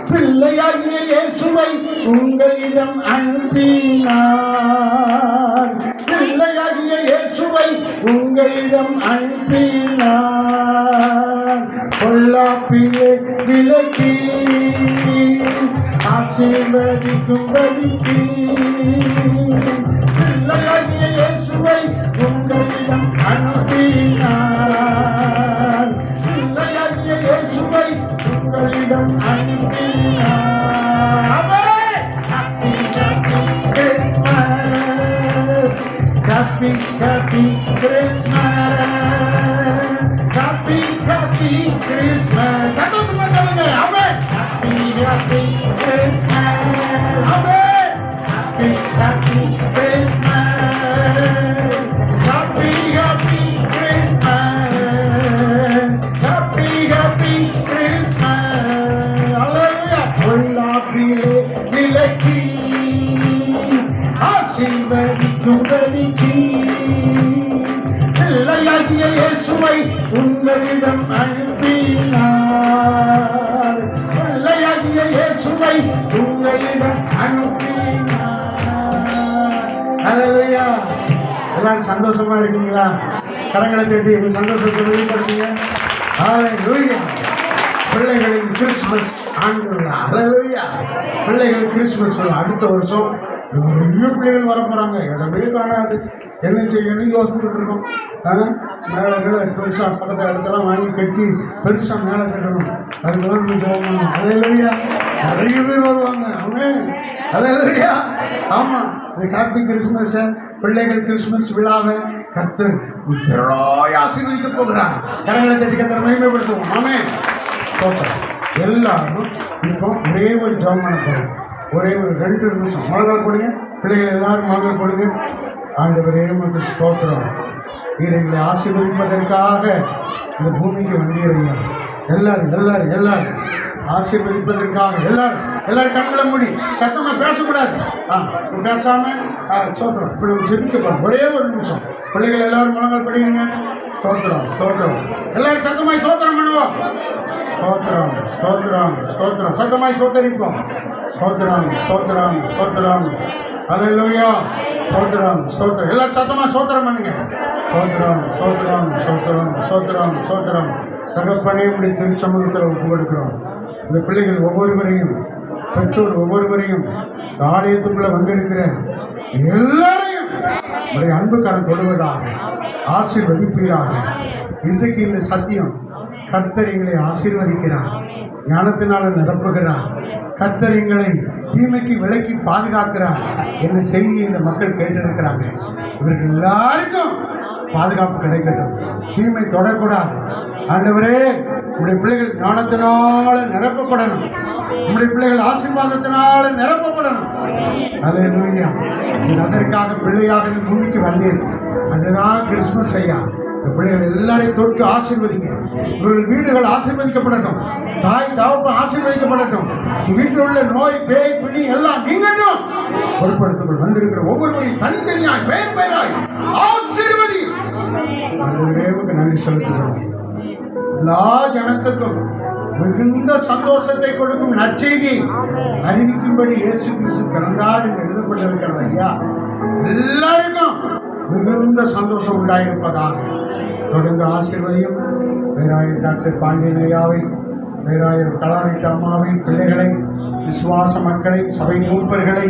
பிள்ளையாகிய இயேசுவை உங்களிடம் அனுப்பினார். பிள்ளையாகிய இயேசுவை உங்களிடம் அனுப்பினார். பொல்லாப்பிலே விலக்கி ஆசீர்வதிக்கும்படிக்கு பிள்ளையாகிய இயேசுவை உங்களிடம் அனுப்பினார். பிள்ளையாகிய இயேசுவை உங்களிடம் அனுப்பினார். Happy, happy Christmas. Happy, happy Christmas. சந்தோஷமா சொல்லுங்க. ஆமென். Happy, happy Christmas. ஆமென். Happy, happy Christmas. Happy, happy Christmas. Happy, happy Christmas. Hallelujah. பொல்லாப்பிலே விலக்கி ஆசீர்வதிக்கும்படிக்கு பிள்ளையாகிய இயேசுவை உங்களிடம் அனுப்பினார். பிள்ளையாகிய இயேசுவை உங்களிடம் அனுப்பினார். அல்லேலூயா. எல்லாரும் சந்தோஷமா இருக்கீங்களா? கரங்களை தட்டி எங்கள் சந்தோஷத்தை வெளிப்படுத்துங்க. ஹல்லேலூயா. பிள்ளைகளின் கிறிஸ்மஸ் ஆண்டு விழா. ஹல்லேலூயா. பிள்ளைகளின் கிறிஸ்மஸ் விழா அடுத்த வருஷம் நிறைய பிள்ளைகள் வர போகிறாங்க. இடமே காணாது. என்ன செய்யணும்னு யோசிச்சுக்கிட்டு இருக்கோம். மேலே கீழே பெருசாக பக்கத்து இடத்தெல்லாம் வாங்கி கட்டி பெருசாக மேலே கட்டணும். அதுக்கெல்லாம் நம்ம ஜெபம் பண்ணணும். ஹல்லேலூயா. நிறைய பேர் வருவாங்க. ஆமென். ஹல்லேலூயா. ஆமாம், இந்த ஹாப்பி கிறிஸ்மஸை பிள்ளைகள் கிறிஸ்மஸ் விழாவை கர்த்தர் திரளாய் ஆசீர்வதிக்க போகிறார். கரங்களை தட்டி கர்த்தரை மகிமைப்படுத்துவோம். ஆமென். ஸ்தோத்திரம். எல்லாரும் இப்போ ஒரே ஒரு ஜெபம் பண்ண போகிறோம். ஒரே ஒரு 2 நிமிஷம் முழங்கால் கொடுங்க. பிள்ளைகள் எல்லாரும் முழங்கால் கொடுங்க. ஆண்டவரே உமக்கு ஸ்தோத்திரம். எங்களை ஆசீர்வதிப்பதற்காக இந்த பூமிக்கு வந்தீங்க. எல்லாரும் எல்லாரும் எல்லாரும் ஆசீர்வதிப்பதற்காக எல்லாரும் கண்களை மூடி சத்தமாக பேசக்கூடாது. பேசாம ஸ்தோத்திரம். இப்படி ஜெபிக்க போகிறோம். ஒரே ஒரு நிமிஷம். பிள்ளைகள் எல்லாரும் முழங்கால் படிக்கணுங்க. ஸ்தோத்திரம் ஸ்தோத்திரம். எல்லாரும் சத்தமாய் ஸ்தோத்திரம் பண்ணுவோம். ஸ்தோத்திரம் ஸ்தோத்திரம் ஸ்தோத்திரம். சத்தமாய் ஸ்தோத்தரிப்போம். ஸ்தோத்திரம் ஸ்தோத்திரம் ஸ்தோத்திரம். ஹல்லேலூயா. ஸ்தோத்திரம் ஸ்தோத்திரம். எல்லாரும் சத்தமாக ஸ்தோத்திரம் பண்ணுங்க. ஸ்தோத்திரம் ஸ்தோத்திரம் ஸ்தோத்திரம் ஸ்தோத்திரம் ஸ்தோத்திரம். தகப்பனே இப்படி திருச்சமூகத்தில் ஒப்பு கொடுக்கிறோம். இந்த பிள்ளைகள் ஒவ்வொருவரையும், பெற்றோர் ஒவ்வொருவரையும், ஆலயத்துக்குள்ளே வந்திருக்கிற எல்லாரையும் உடைய அன்பு கரம் தொடுவதாக ஆசீர்வதிப்பீராக. இன்றைக்கு இந்த சத்தியம் கர்த்தர் எங்களை ஆசீர்வதிக்கிறார். ஞானத்தினால நிரப்புகிறார். கர்த்தர் எங்களை தீமைக்கு விலக்கி பாதுகாக்கிறார் என்ற செய்தியை இந்த மக்கள் கேட்டிருக்கிறாங்க. இவர்கள் எல்லாருக்கும் பாதுகாப்பு கிடைக்கட்டும். தீமை தொடக்கூடாது. ஆண்டவரே, உங்களுடைய பிள்ளைகள் ஞானத்தினால நிரப்பப்படணும். உங்களுடைய பிள்ளைகள் ஆசீர்வாதத்தினால நிரப்பப்படணும். ஹல்லேலூயா. அதற்காக பிள்ளையாக இந்த பூமிக்கு வந்தேன். அதுதான் கிறிஸ்மஸ் ஐயா. இந்த பிள்ளைகள் எல்லாரையும் தொட்டு ஆசீர்வதிங்க. இவர்கள் வீடுகள் ஆசீர்வதிக்கப்படட்டும். தாய் தகப்பன் ஆசீர்வதிக்கப்படட்டும். வீட்டில் உள்ள நோய், பேய், பிணி எல்லாம் நீங்கட்டும். பொறுப்படுத்துங்கள். வந்திருக்கிற ஒவ்வொருவரையும் தனித்தனியாய் பெயர் பெயராய் ஆசீர்வதி. ஆண்டவரேவுக்கு நன்றி செலுத்துகிறோம். எல்லா ஜனத்துக்கும் மிகுந்த சந்தோஷத்தை கொடுக்கும் நற்செய்தி அறிவிக்கும்படி இயேசு கிறிஸ்து பிறந்தார் என்று எழுதப்பட்டிருக்கிறது ஐயா. எல்லாருக்கும் மிகுந்த சந்தோஷம் உண்டாயிருப்பதாக தொடர்ந்து ஆசீர்வதியும். பேராயர் டாக்டர் பாண்டியன் ஐயாவை, பேராயர் கலாரிட்ட அம்மாவை, பிள்ளைகளை, விசுவாச மக்களை, சபை மூப்பர்களை,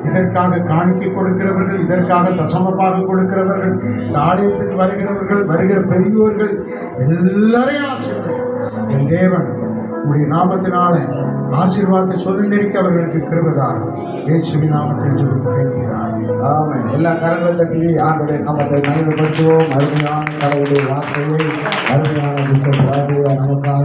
இதற்காக காணிக்கை கொடுக்கிறவர்கள், இதற்காக தசமபாக கொடுக்கிறவர்கள், இந்த ஆலயத்துக்கு வருகிறவர்கள், வருகிற பெரியோர்கள் எல்லாரையும் ஆசீர்வதி. என் தேவன் உடைய நாமத்தினால ஆசீர்வாதத்தை சுதந்திரிக்க அவர்களுக்கு கிருபைதான். இயேசுவின் நாமத்தில் ஜெபித்து கேட்கிறார். ஆமென். எல்லா கரங்களை தட்டி ஆண்டவருடைய நாமத்தை மகிமைப்படுத்துவோம். அருமையான கடவுளுடைய வார்த்தையை அருமையான நமக்காக